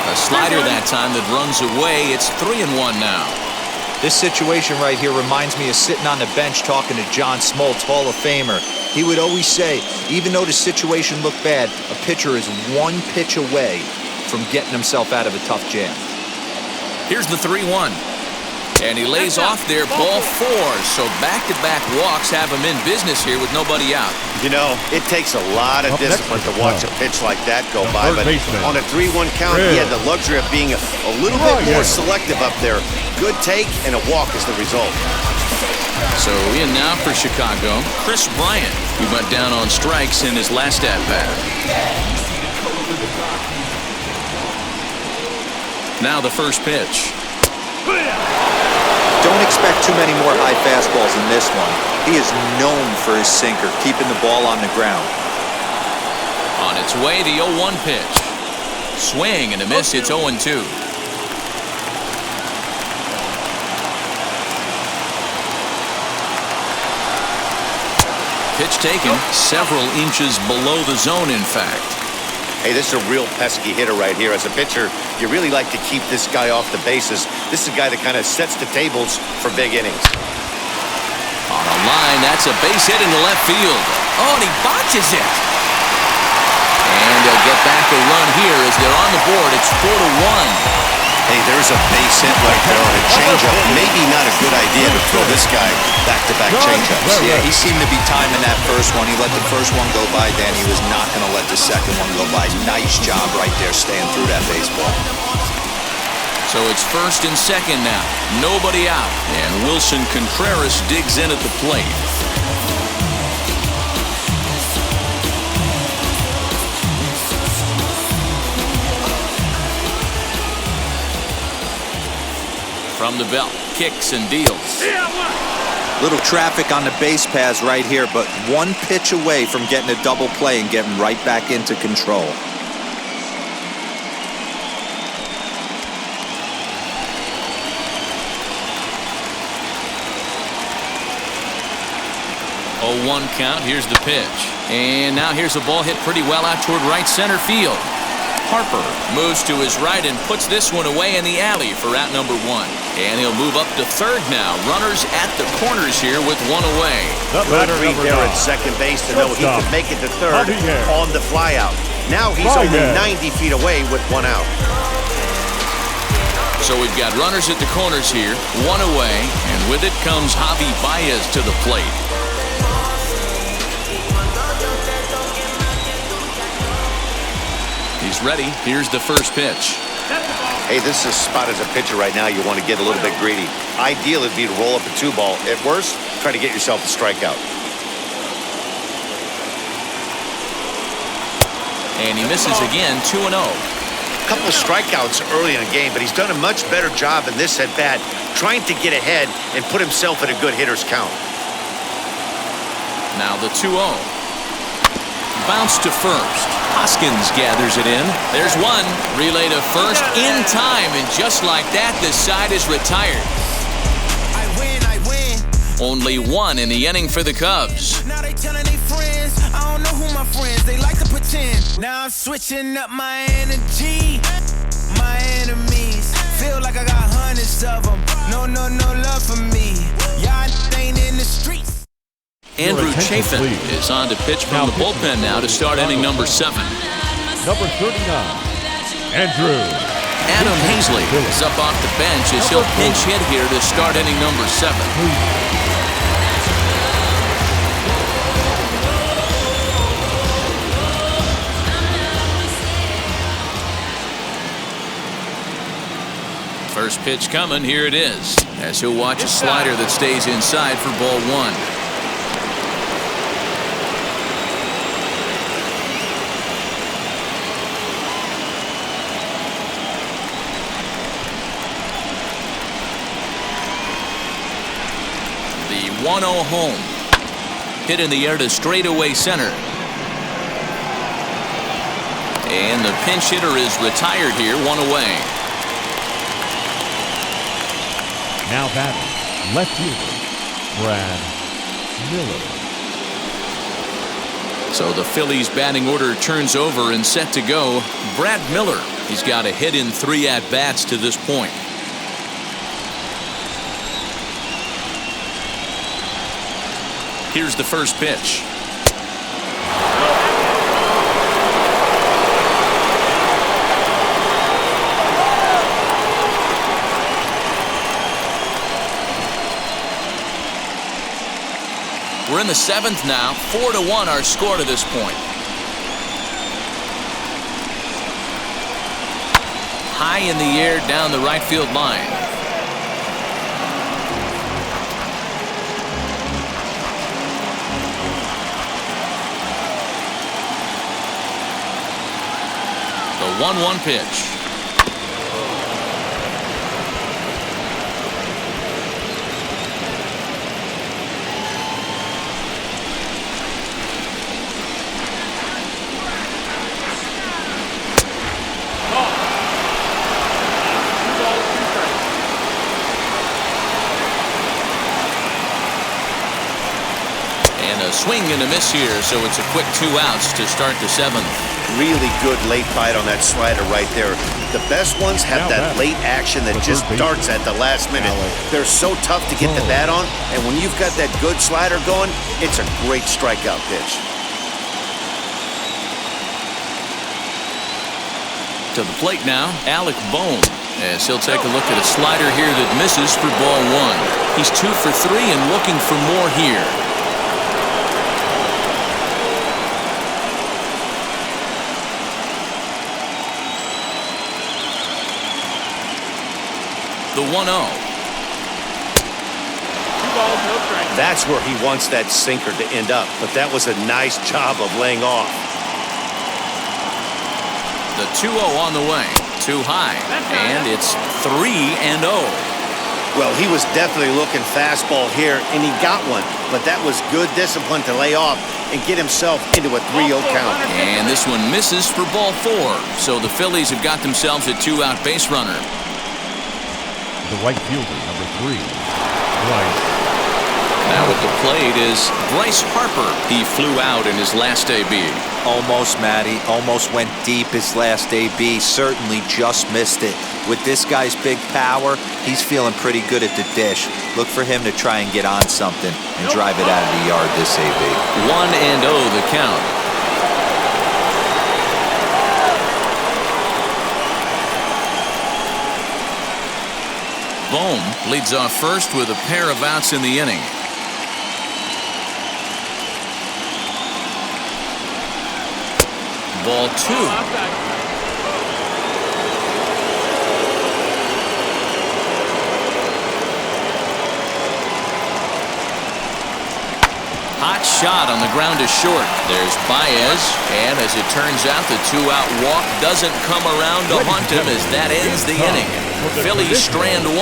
A slider that time that runs away. It's 3-1 now. This situation right here reminds me of sitting on the bench talking to John Smoltz, Hall of Famer. He would always say, even though the situation looked bad, a pitcher is one pitch away from getting himself out of a tough jam. Here's the 3-1. And he lays off there, ball 4. So back-to-back walks have him in business here with nobody out. You know, it takes a lot of discipline to watch a pitch like that go by, but on a 3-1 count, he had the luxury of being a little bit more selective up there. Good take, and a walk is the result. So in now for Chicago, Chris Bryant, who went down on strikes in his last at-bat. Now the first pitch. Don't expect too many more high fastballs in this one. He is known for his sinker, keeping the ball on the ground. On its way, the 0-1 pitch. Swing and a miss, it's 0-2. Pitch taken several inches below the zone, in fact. Hey, this is a real pesky hitter right here. As a pitcher, you really like to keep this guy off the bases. This is a guy that kind of sets the tables for big innings. On a line, that's a base hit into left field. Oh, and he botches it. And they'll get back a run here as they're on the board. It's 4-1. Hey, there's a base hit right there on a changeup. Maybe not a good idea to throw this guy back-to-back changeups. Yeah, he seemed to be timing that first one. He let the first one go by, then he was not going to let the second one go by. Nice job right there staying through that baseball. So it's first and second now. Nobody out. And Wilson Contreras digs in at the plate. From the belt, kicks and deals. Little traffic on the base paths right here, but one pitch away from getting a double play and getting right back into control. Oh, 1 count. Here's the pitch. And now here's a ball hit pretty well out toward right center field. Harper moves to his right and puts this one away in the alley for out number 1. And he'll move up to third now. Runners at the corners here with 1 away. Good read there at second base to know he could make it to third on the flyout. Now he's only 90 feet away with 1 out. So we've got runners at the corners here, 1 away, and with it comes Javi Baez to the plate. He's ready. Here's the first pitch. Hey, this is a spot as a pitcher right now. You want to get a little bit greedy. Ideal would be to roll up a 2-ball. At worst, try to get yourself a strikeout. And he misses again, 2-0. A couple of strikeouts early in the game, but he's done a much better job in this at-bat trying to get ahead and put himself in a good hitter's count. Now the 2-0. Bounce to first. Hoskins gathers it in. There's 1. Relay to first in time, and just like that, the side is retired. I win. Only 1 in the inning for the Cubs. Now they telling their friends, I don't know who my friends, they like to pretend. Now I'm switching up my energy. My enemies feel like I got hundreds of them. No love for me. Y'all ain't in the streets. Andrew Chafin is on to pitch from the bullpen now to start inning number 7. Number 39, Andrew. Adam Hazley is up off the bench as he'll pinch hit here to start inning number 7. First pitch coming, here it is, as he'll watch a slider that stays inside for ball 1. The 1-0 home. Hit in the air to straightaway center. And the pinch hitter is retired here, 1 away. Now batting, left fielder, Brad Miller. So the Phillies batting order turns over and set to go. Brad Miller, he's got a hit in 3 at-bats to this point. Here's the first pitch. We're in the 7th now. 4-1 our score to this point. High in the air down the right field line. The 1-1 pitch. Swing and a miss here, so it's a quick 2 outs to start the 7th. Really good late bite on that slider right there. The best ones have that late action that just darts at the last minute. They're so tough to get the bat on, and when you've got that good slider going, it's a great strikeout pitch. To the plate now, Alex Bohm, as he'll take a look at a slider here that misses for ball 1. He's 2 for 3 and looking for more here. The 1-0. 2 balls, no strikes. That's where he wants that sinker to end up, but that was a nice job of laying off. The 2-0 on the way. Too high. And it's 3-0. Well, he was definitely looking fastball here, and he got one, but that was good discipline to lay off and get himself into a 3-0 count. And this one misses for ball 4. So the Phillies have got themselves a 2-out base runner. The right fielder, number 3, Bryce. Now at the plate is Bryce Harper. He flew out in his last AB. Almost, Matty. Almost went deep his last AB. Certainly just missed it. With this guy's big power, he's feeling pretty good at the dish. Look for him to try and get on something and drive it out of the yard this AB. 1-0 the count. Bohm leads off first with a pair of outs in the inning. Ball 2. Hot shot on the ground is short. There's Baez, and as it turns out, the 2-out walk doesn't come around to haunt him as that ends the inning. Phillies strand 1,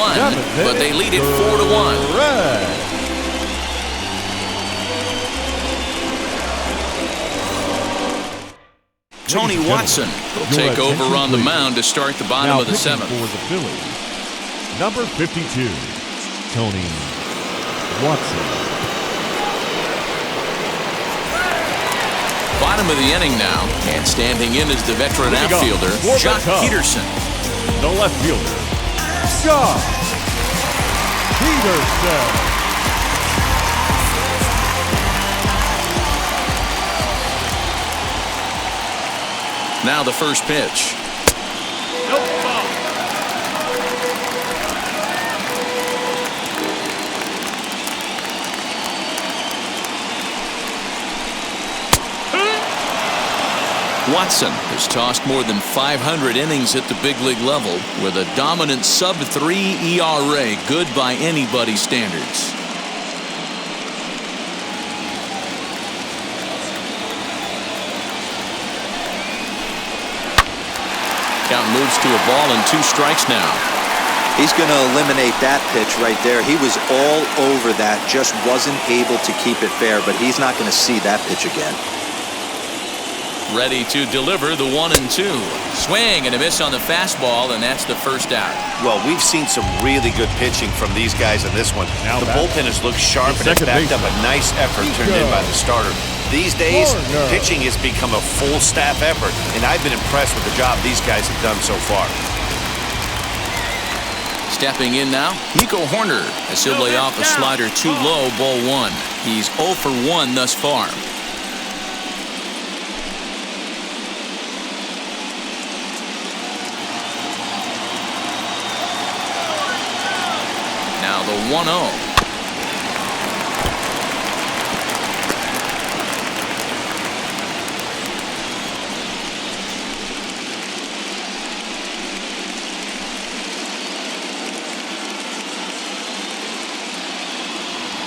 but they lead it 4-1. Tony Watson will take over on the mound to start the bottom of the 7th. For the Phillies, number 52, Tony Watson. Bottom of the inning now, and standing in is the veteran outfielder, Jock Peterson. The left fielder, Jock Peterson. Now the first pitch. Nope, ball. Watson has tossed more than 500 innings at the big league level with a dominant sub-3 ERA, good by anybody's standards. Count moves to a ball and 2 strikes now. He's going to eliminate that pitch right there. He was all over that, just wasn't able to keep it fair, but he's not going to see that pitch again. Ready to deliver the 1-2. Swing and a miss on the fastball, and that's the first out. Well, we've seen some really good pitching from these guys in this one. Now the bullpen has looked sharp and has backed up a nice effort turned in by the starter. These days, pitching has become a full staff effort, and I've been impressed with the job these guys have done so far. Stepping in now, Nico Horner, as he'll lay off a slider too low, ball 1. He's 0 for 1 thus far. Now the 1-0.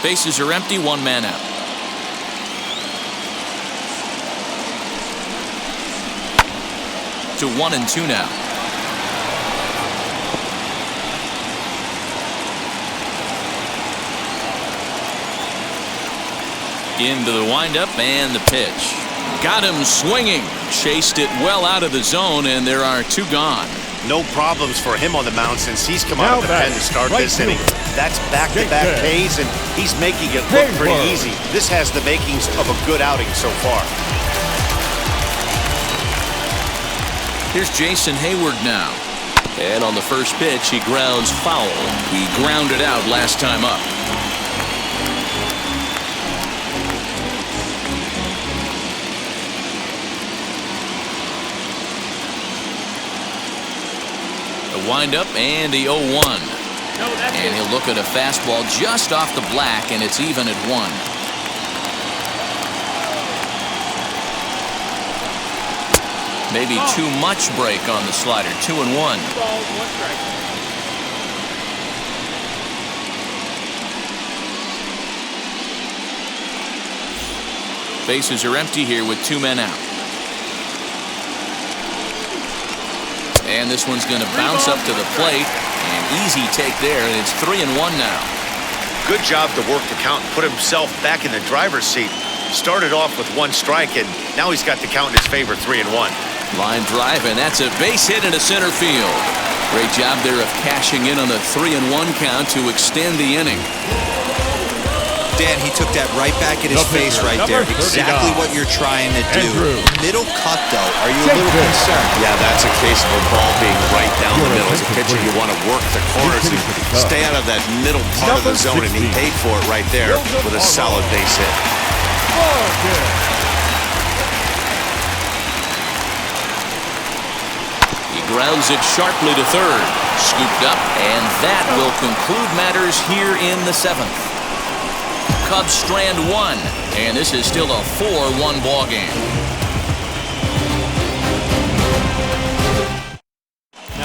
Bases are empty, one man out. To 1-2 now. Into the windup and the pitch. Got him swinging. Chased it well out of the zone, and there are 2 gone. No problems for him on the mound since he's come out of the pen to start this inning. That's back-to-back Ks, and he's making it look pretty easy. This has the makings of a good outing so far. Here's Jason Hayward now. And on the first pitch, he grounds foul. He grounded out last time up. Wind up and the 0-1. And he'll look at a fastball just off the black, and it's even at 1. Maybe too much break on the slider. 2-1. 2 balls, 1 strike. Bases are empty here with 2 men out. And this one's going to bounce up to the plate. An easy take there, and it's 3-1 now. Good job to work the count and put himself back in the driver's seat. Started off with 1 strike, and now he's got the count in his favor, 3-1. Line drive, and that's a base hit into center field. Great job there of cashing in on the 3-1 count to extend the inning. Dan, he took that right back at his face right there. Exactly what you're trying to do. Middle cut, though. Are you a little concerned? Yeah, that's a case of a ball being right down the middle. As a pitcher, you want to work the corners and stay out of that middle part of the zone, and he paid for it right there with a solid base hit. He grounds it sharply to third. Scooped up, and that will conclude matters here in the 7th. Cubs strand 1, and this is still a 4-1 ball game.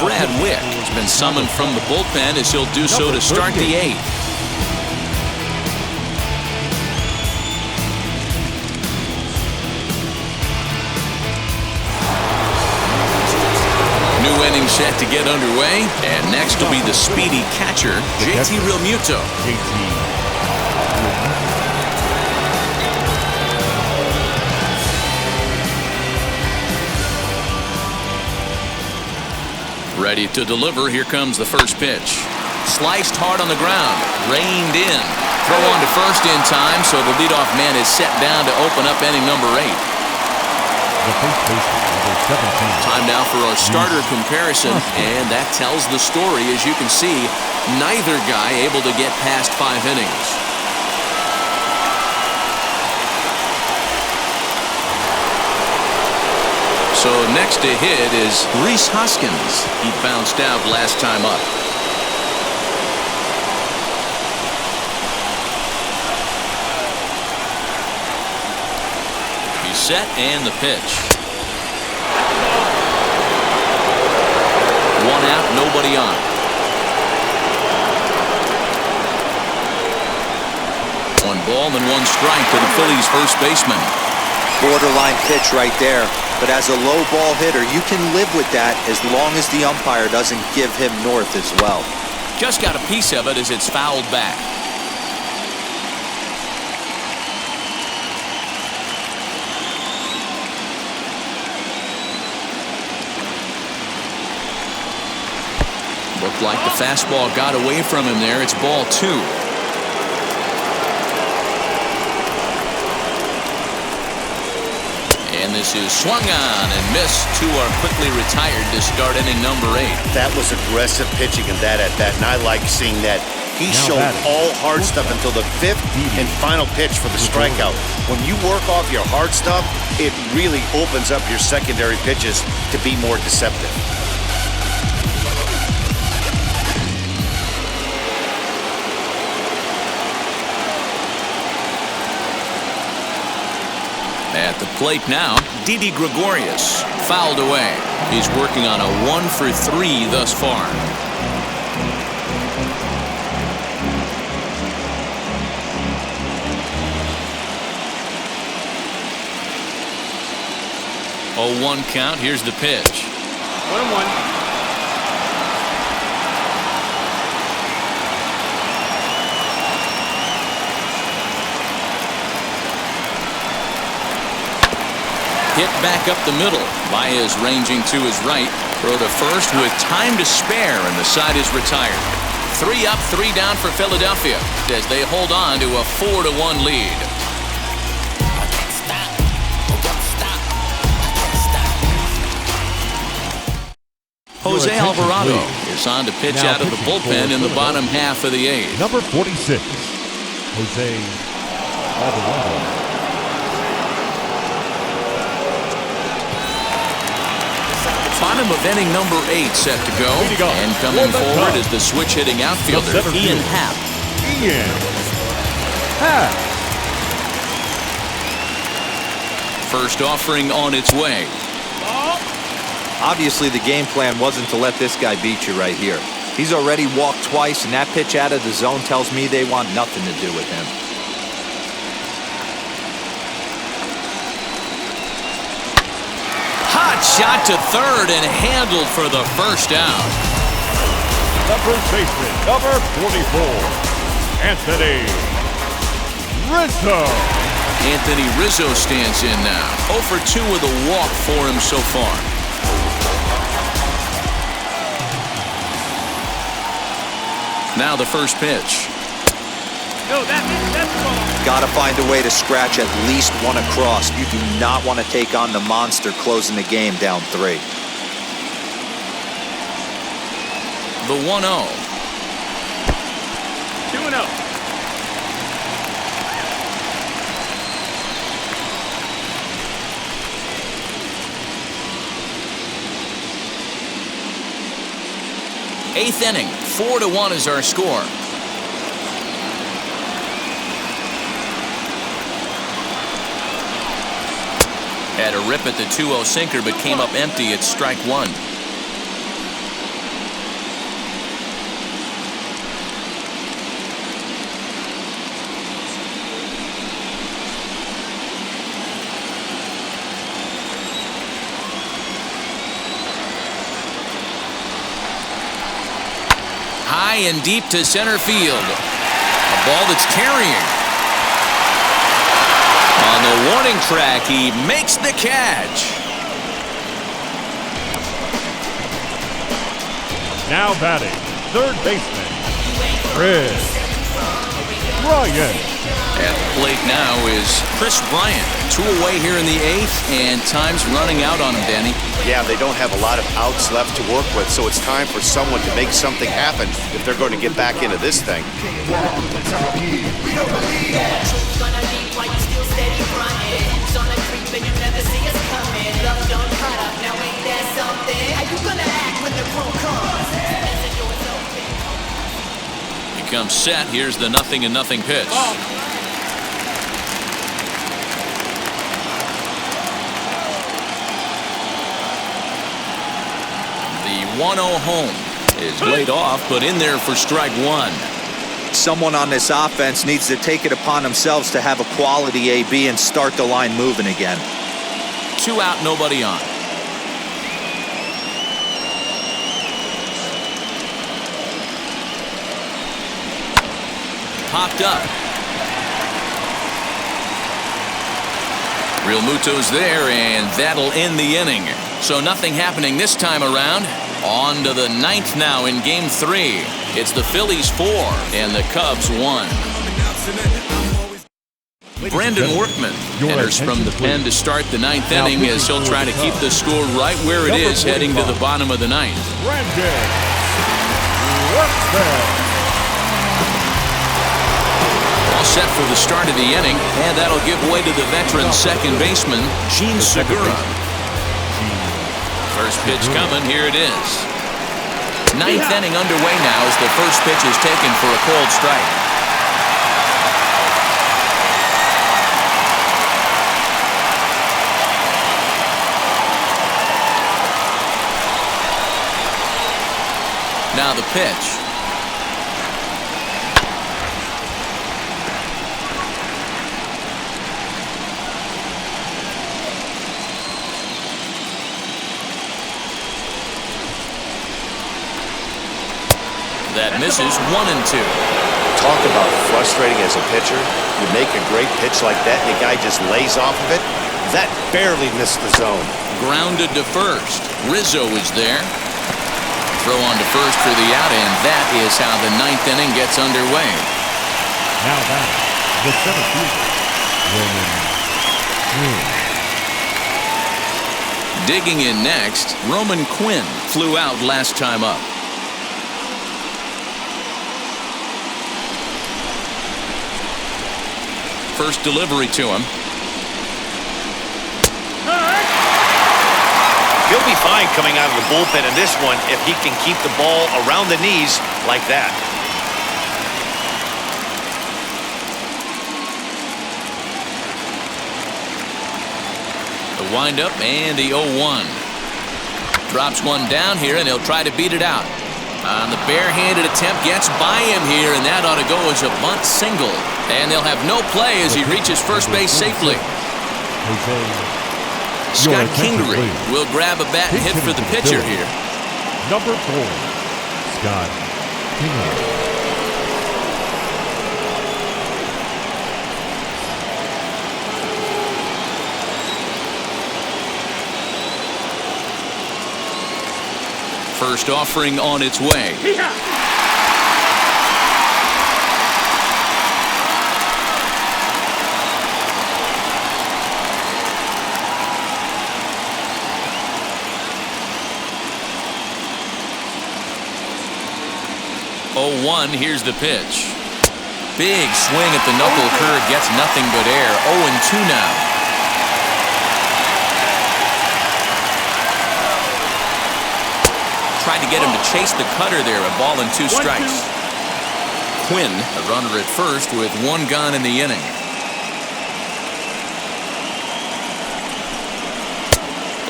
Brad Wick has been summoned from the bullpen as he'll do so to start the 8th. New inning set to get underway, and next will be the speedy catcher, JT Realmuto. Ready to deliver. Here comes the first pitch. Sliced hard on the ground. Reined in. Throw on to first in time, so the leadoff man is set down to open up inning number 8. Time now for our starter comparison, and that tells the story. As you can see, neither guy able to get past 5 innings. So next to hit is Rhys Hoskins. He bounced out last time up. He's set and the pitch. 1 out, nobody on. 1 ball and 1 strike to the Phillies first baseman. Borderline pitch right there. But as a low ball hitter, you can live with that as long as the umpire doesn't give him north as well. Just got a piece of it as it's fouled back. Looked like the fastball got away from him there. It's ball 2. And this is swung on and missed. 2 are quickly retired to start inning number 8. That was aggressive pitching in that at-bat, and I like seeing that. He showed all hard stuff until the 5th and final pitch for the strikeout. When you work off your hard stuff, it really opens up your secondary pitches to be more deceptive. At the plate now, Didi Gregorius fouled away. He's working on a 1-for-3 thus far. Oh, 1 count. Here's the pitch. 1-1. Hit back up the middle. Baez ranging to his right. Throw to first with time to spare, and the side is retired. 3 up, 3 down for Philadelphia as they hold on to a 4-1 lead. Jose Alvarado is on to pitch out of the bullpen in the bottom half of the 8th. Number 46, Jose Alvarado. Bottom of inning number 8 set to go. And coming forward is the switch-hitting outfielder, Ian Happ. First offering on its way. Obviously, the game plan wasn't to let this guy beat you right here. He's already walked twice, and that pitch out of the zone tells me they want nothing to do with him. Hot shot to third and handled for the first out. The first baseman, number 44, Anthony Rizzo. Anthony Rizzo stands in now. 0 for 2 with a walk for him so far. Now the first pitch. No, that's the ball. Got to find a way to scratch at least one across. You do not want to take on the monster closing the game down 3. The 1-0. 2-0. Eighth inning, 4-1 is our score. Had a rip at the 2-0 sinker, but came up empty at strike 1. High and deep to center field. A ball that's carrying. On the warning track, he makes the catch. Now batting, third baseman, Chris Bryant. At the plate now is Chris Bryant. 2 away here in the 8th, and time's running out on him, Danny. Yeah, they don't have a lot of outs left to work with, so it's time for someone to make something happen if they're going to get back into this thing. He comes set. Here's the 0-0 pitch. The 1-0 home is laid off, but in there for strike 1. Someone on this offense needs to take it upon themselves to have a quality AB and start the line moving again. 2 out, nobody on. Popped up. Real Muto's there, and that'll end the inning. So nothing happening this time around. On to the 9th now in Game 3. It's the Phillies 4 and the Cubs 1. Brandon Workman enters from the pen to start the 9th inning as he'll try to keep the score right where it is heading to the bottom of the 9th. Brandon Workman. set for the start of the inning, and that'll give way to the veteran second baseman, Gene Segura. First pitch coming, here it is. Ninth inning underway now as the first pitch is taken for a cold strike. Now the pitch. That misses 1-2. Talk about frustrating as a pitcher. You make a great pitch like that and the guy just lays off of it. That barely missed the zone. Grounded to first. Rizzo is there. Throw on to first for the out, and that is how the ninth inning gets underway. Now back, the center fielder, Roman Quinn. Digging in next, Roman Quinn flew out last time up. First delivery to him. He'll be fine coming out of the bullpen in this one if he can keep the ball around the knees like that. The windup and the 0-1. Drops one down here, and he'll try to beat it out. On the barehanded attempt, gets by him here, and that ought to go as a bunt single. And they'll have no play as he reaches first base safely. Scott Kingery will grab a bat and hit for the pitcher here. Number 4, Scott Kingery. First offering on its way. Oh, 1, here's the pitch. Big swing at the knuckle curve, gets nothing but air. 0-2 now. Tried to get him to chase the cutter there, a ball and 2 strikes. Quinn, a runner at first with 1 gone in the inning.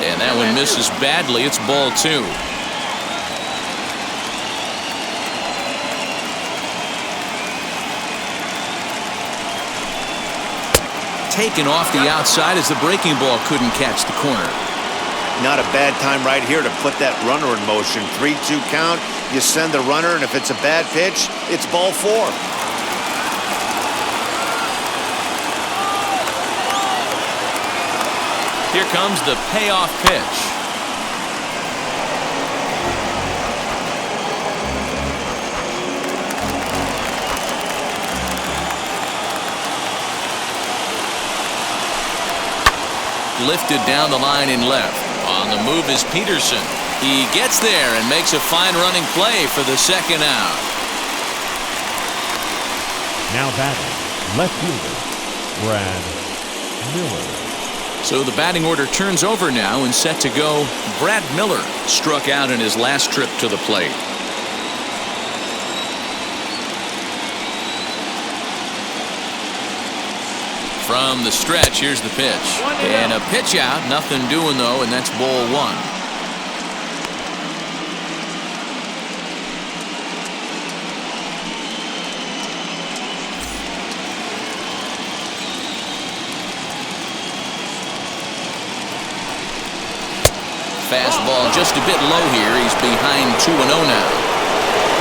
And that one misses badly. It's ball 2. Taken off the outside as the breaking ball couldn't catch the corner. Not a bad time right here to put that runner in motion. 3-2 count. You send the runner, and if it's a bad pitch, it's ball 4. Here comes the payoff pitch. Lifted down the line in left. On the move is Peterson. He gets there and makes a fine running play for the second out. Now batting, left fielder, Brad Miller. So the batting order turns over now and set to go. Brad Miller struck out in his last trip to the plate. From the stretch, here's the pitch. And a pitch out, nothing doing though, and that's ball 1. Fastball just a bit low here. He's behind 2-0 now.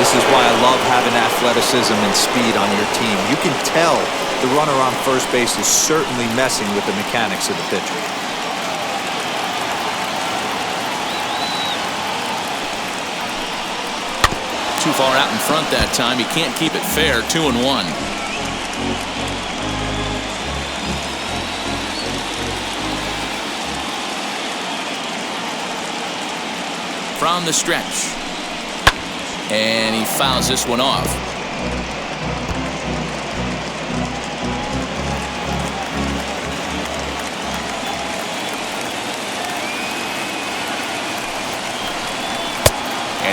This is why I love having athleticism and speed on your team. You can tell the runner on first base is certainly messing with the mechanics of the pitcher. Too far out in front that time. He can't keep it fair. 2-1. From the stretch. And he fouls this one off.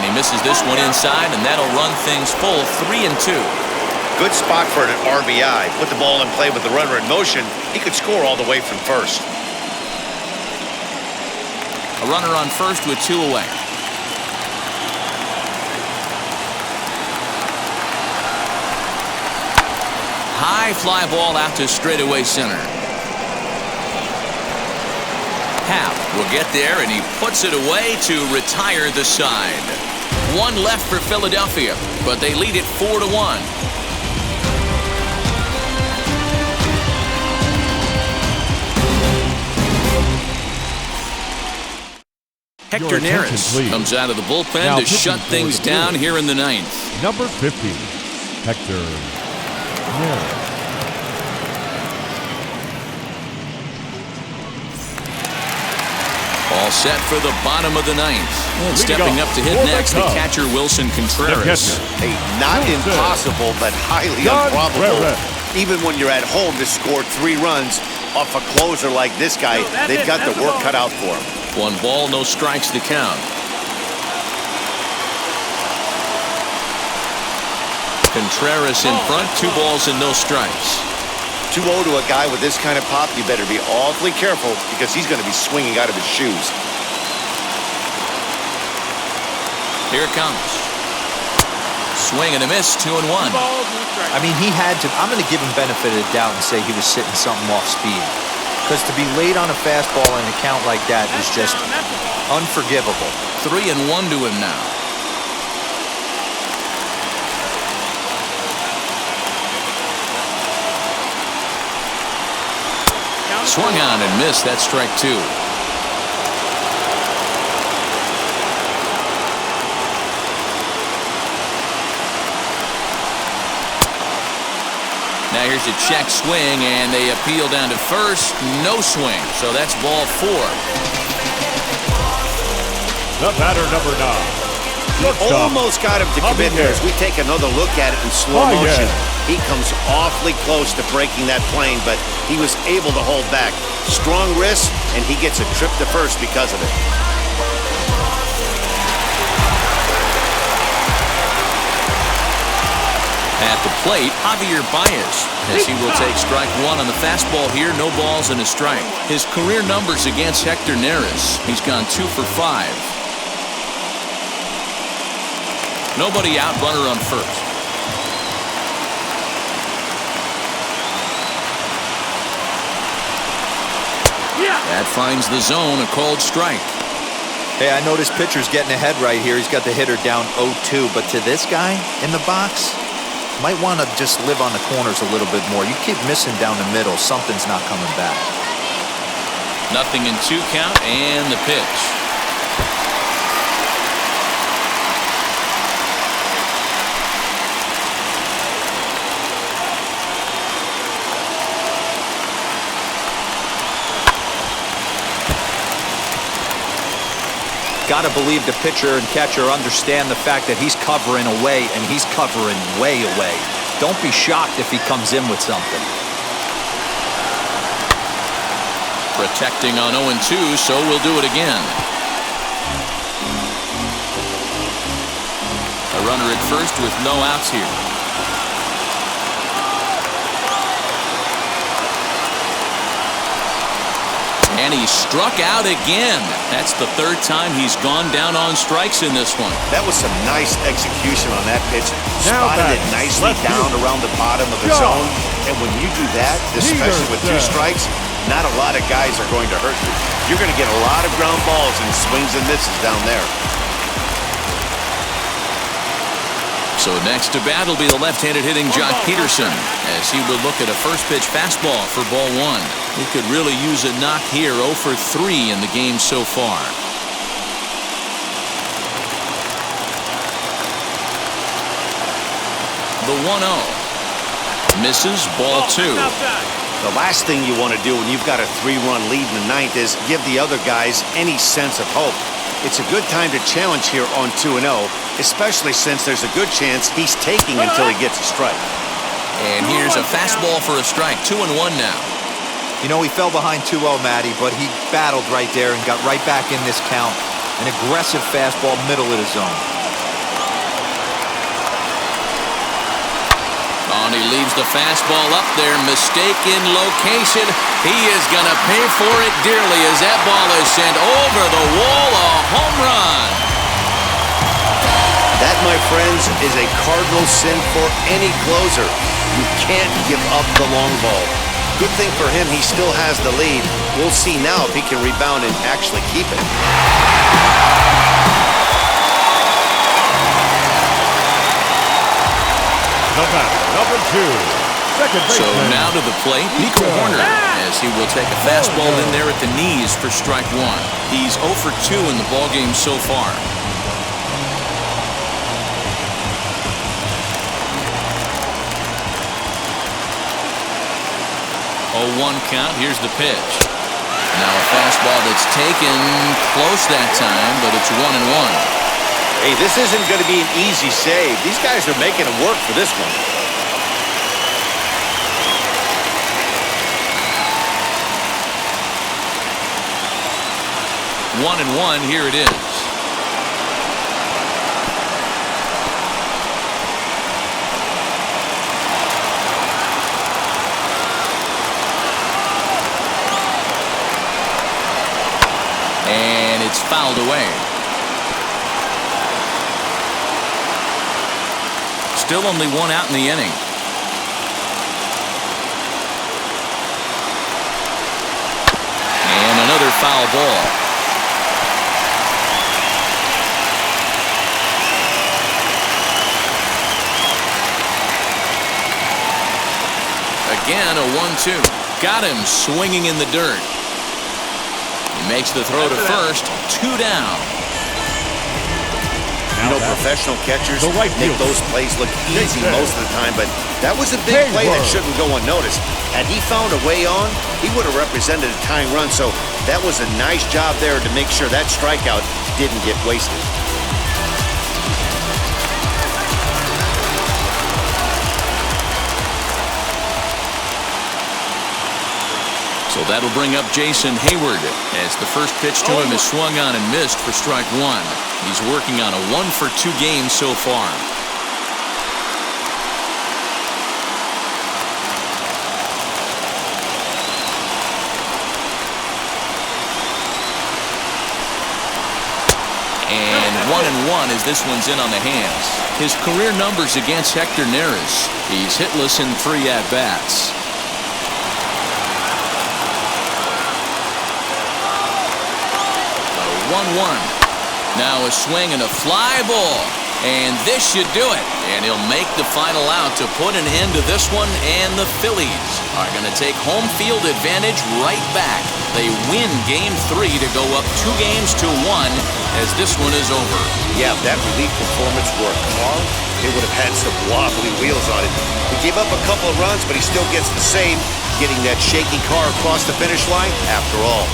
And he misses this one inside, and that'll run things full 3-2. Good spot for an RBI. Put the ball in play with the runner in motion. He could score all the way from first. A runner on first with 2 away. High fly ball out to straightaway center. Happ will get there, and he puts it away to retire the side. 1 left for Philadelphia, but they lead it 4-1. Hector Neris comes out of the bullpen now to shut things down here in the 9th. Number 50, Hector Neris. All set for the bottom of the 9th. And stepping up to hit next, the catcher Wilson Contreras. Hey, not impossible, but highly improbable. Even when you're at home to score 3 runs off a closer like this guy, they've got the work cut out for him. 1 ball, no strikes to count. Contreras in front, 2 balls and no strikes. 2-0 to a guy with this kind of pop, you better be awfully careful because he's going to be swinging out of his shoes. Here it comes. Swing and a miss, 2-1. I mean, he had to. I'm going to give him benefit of the doubt and say he was sitting something off speed. Because to be late on a fastball in a count like that is just unforgivable. 3-1 to him now. Swung on and missed. That's strike 2. Now here's a check swing, and they appeal down to first. No swing, so that's ball 4. The batter, number 9. Almost got him to commit there. As we take another look at it in slow motion, he comes awfully close to breaking that plane, but he was able to hold back. Strong wrist, and he gets a trip to first because of it. At the plate, Javier Baez, as he will take strike 1 on the fastball here. No balls and a strike. His career numbers against Hector Neris, he's gone 2 for 5. Nobody out, runner on first. That finds the zone, a called strike. Hey, I noticed pitcher's getting ahead right here. He's got the hitter down 0-2, but to this guy in the box, might want to just live on the corners a little bit more. You keep missing down the middle, something's not coming back. Nothing in 2 count, and the pitch. Got to believe the pitcher and catcher understand the fact that he's covering away, and he's covering way away. Don't be shocked if he comes in with something. Protecting on 0-2, so we'll do it again. A runner at first with no outs here. And he struck out again. That's the 3rd time he's gone down on strikes in this one. That was some nice execution on that pitch. Spotted it nicely down around the bottom of the zone. And when you do that, especially with 2 strikes, not a lot of guys are going to hurt you. You're going to get a lot of ground balls and swings and misses down there. So next to bat will be the left-handed hitting Jock Peterson, as he will look at a first pitch fastball for ball 1. He could really use a knock here. 0 for 3 in the game so far. The 1-0. Misses, ball 2. The last thing you want to do when you've got a 3-run lead in the 9th is give the other guys any sense of hope. It's a good time to challenge here on 2-0, especially since there's a good chance he's taking until he gets a strike. And here's a fastball for a strike. 2-1 now. You know, he fell behind 2-0, Matty, but he battled right there and got right back in this count. An aggressive fastball, middle of the zone. And he leaves the fastball up there. Mistaken location. He is going to pay for it dearly as that ball is sent over the wall. A home run. That, my friends, is a cardinal sin for any closer. You can't give up the long ball. Good thing for him, he still has the lead. We'll see now if he can rebound and actually keep it. The batter, number 2, second baseman. So now to the plate, Nico Horner, as he will take a fastball in there at the knees for strike 1. He's 0 for 2 in the ballgame so far. 0-1 count. Here's the pitch. Now a fastball that's taken close that time, but it's 1-1. Hey, this isn't going to be an easy save. These guys are making it work for this one. 1-1. Here it is. And it's fouled away. Still only 1 out in the inning. And another foul ball. Again, a 1-2. Got him swinging in the dirt. He makes the throw to first. 2 down. You know, professional catchers make those plays look easy most of the time, but that was a big play that shouldn't go unnoticed. Had he found a way on, he would have represented a tying run, so that was a nice job there to make sure that strikeout didn't get wasted. So that'll bring up Jason Hayward as the first pitch to him is swung on and missed for strike 1. He's working on a 1 for 2 game so far. And 1-1 as this one's in on the hands. His career numbers against Hector Neris. He's hitless in 3 at-bats. 1-1. Now a swing and a fly ball. And this should do it. And he'll make the final out to put an end to this one. And the Phillies are going to take home field advantage right back. They win Game 3 to go up 2-1 as this one is over. Yeah, that relief performance were a car, it would have had some wobbly wheels on it. He gave up a couple of runs, but he still gets the save, getting that shaky car across the finish line after all.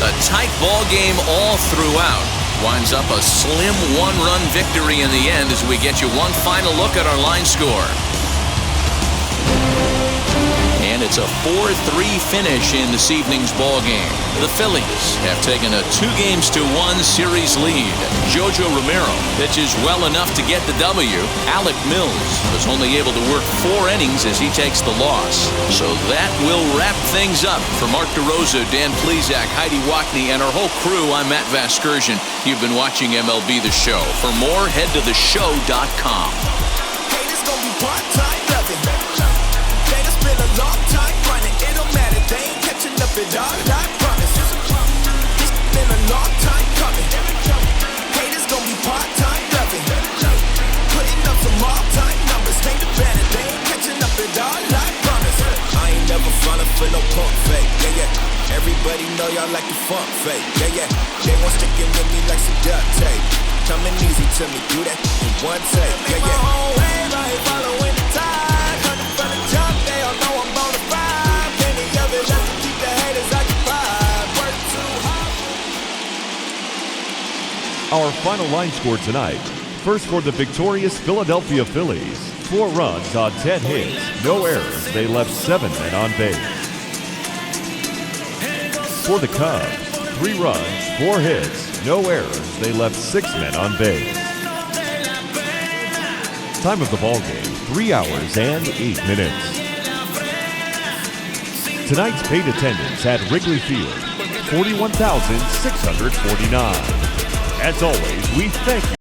A tight ball game all throughout. Winds up a slim 1-run victory in the end as we get you one final look at our line score. And it's a 4-3 finish in this evening's ball game. The Phillies have taken a 2-1 series lead. Jojo Romero pitches well enough to get the W. Alec Mills was only able to work 4 innings as he takes the loss. So that will wrap things up. For Mark DeRosa, Dan Plesac, Heidi Watney, and our whole crew, I'm Matt Vasgersian. You've been watching MLB The Show. For more, head to theshow.com. Hey, this gonna be part-time loving. Been a long time running, it don't matter, they ain't catching up at all, I promise. It's been a long time coming. Haters gon' be part-time loving. Putting up some all-time numbers, ain't the banner, they ain't catching up at all, I promise. I ain't never falling for no pump fake, yeah, yeah. Everybody know y'all like the funk fake, yeah, yeah. They want sticking with me like some duct tape. Coming easy to me, do that in one take, yeah, yeah. My own way, I ain't following the tide. Running from the jump, they all know I'm bona fide. Plenty of it left to keep the haters occupied. Work too hard. Our final line score tonight. First for the victorious Philadelphia Phillies. 4 runs on 10 hits, no errors. They left 7 men on base. For the Cubs, 3 runs, 4 hits, no errors. They left 6 men on base. Time of the ball game, 3 hours and 8 minutes. Tonight's paid attendance at Wrigley Field, 41,649. As always, we thank you.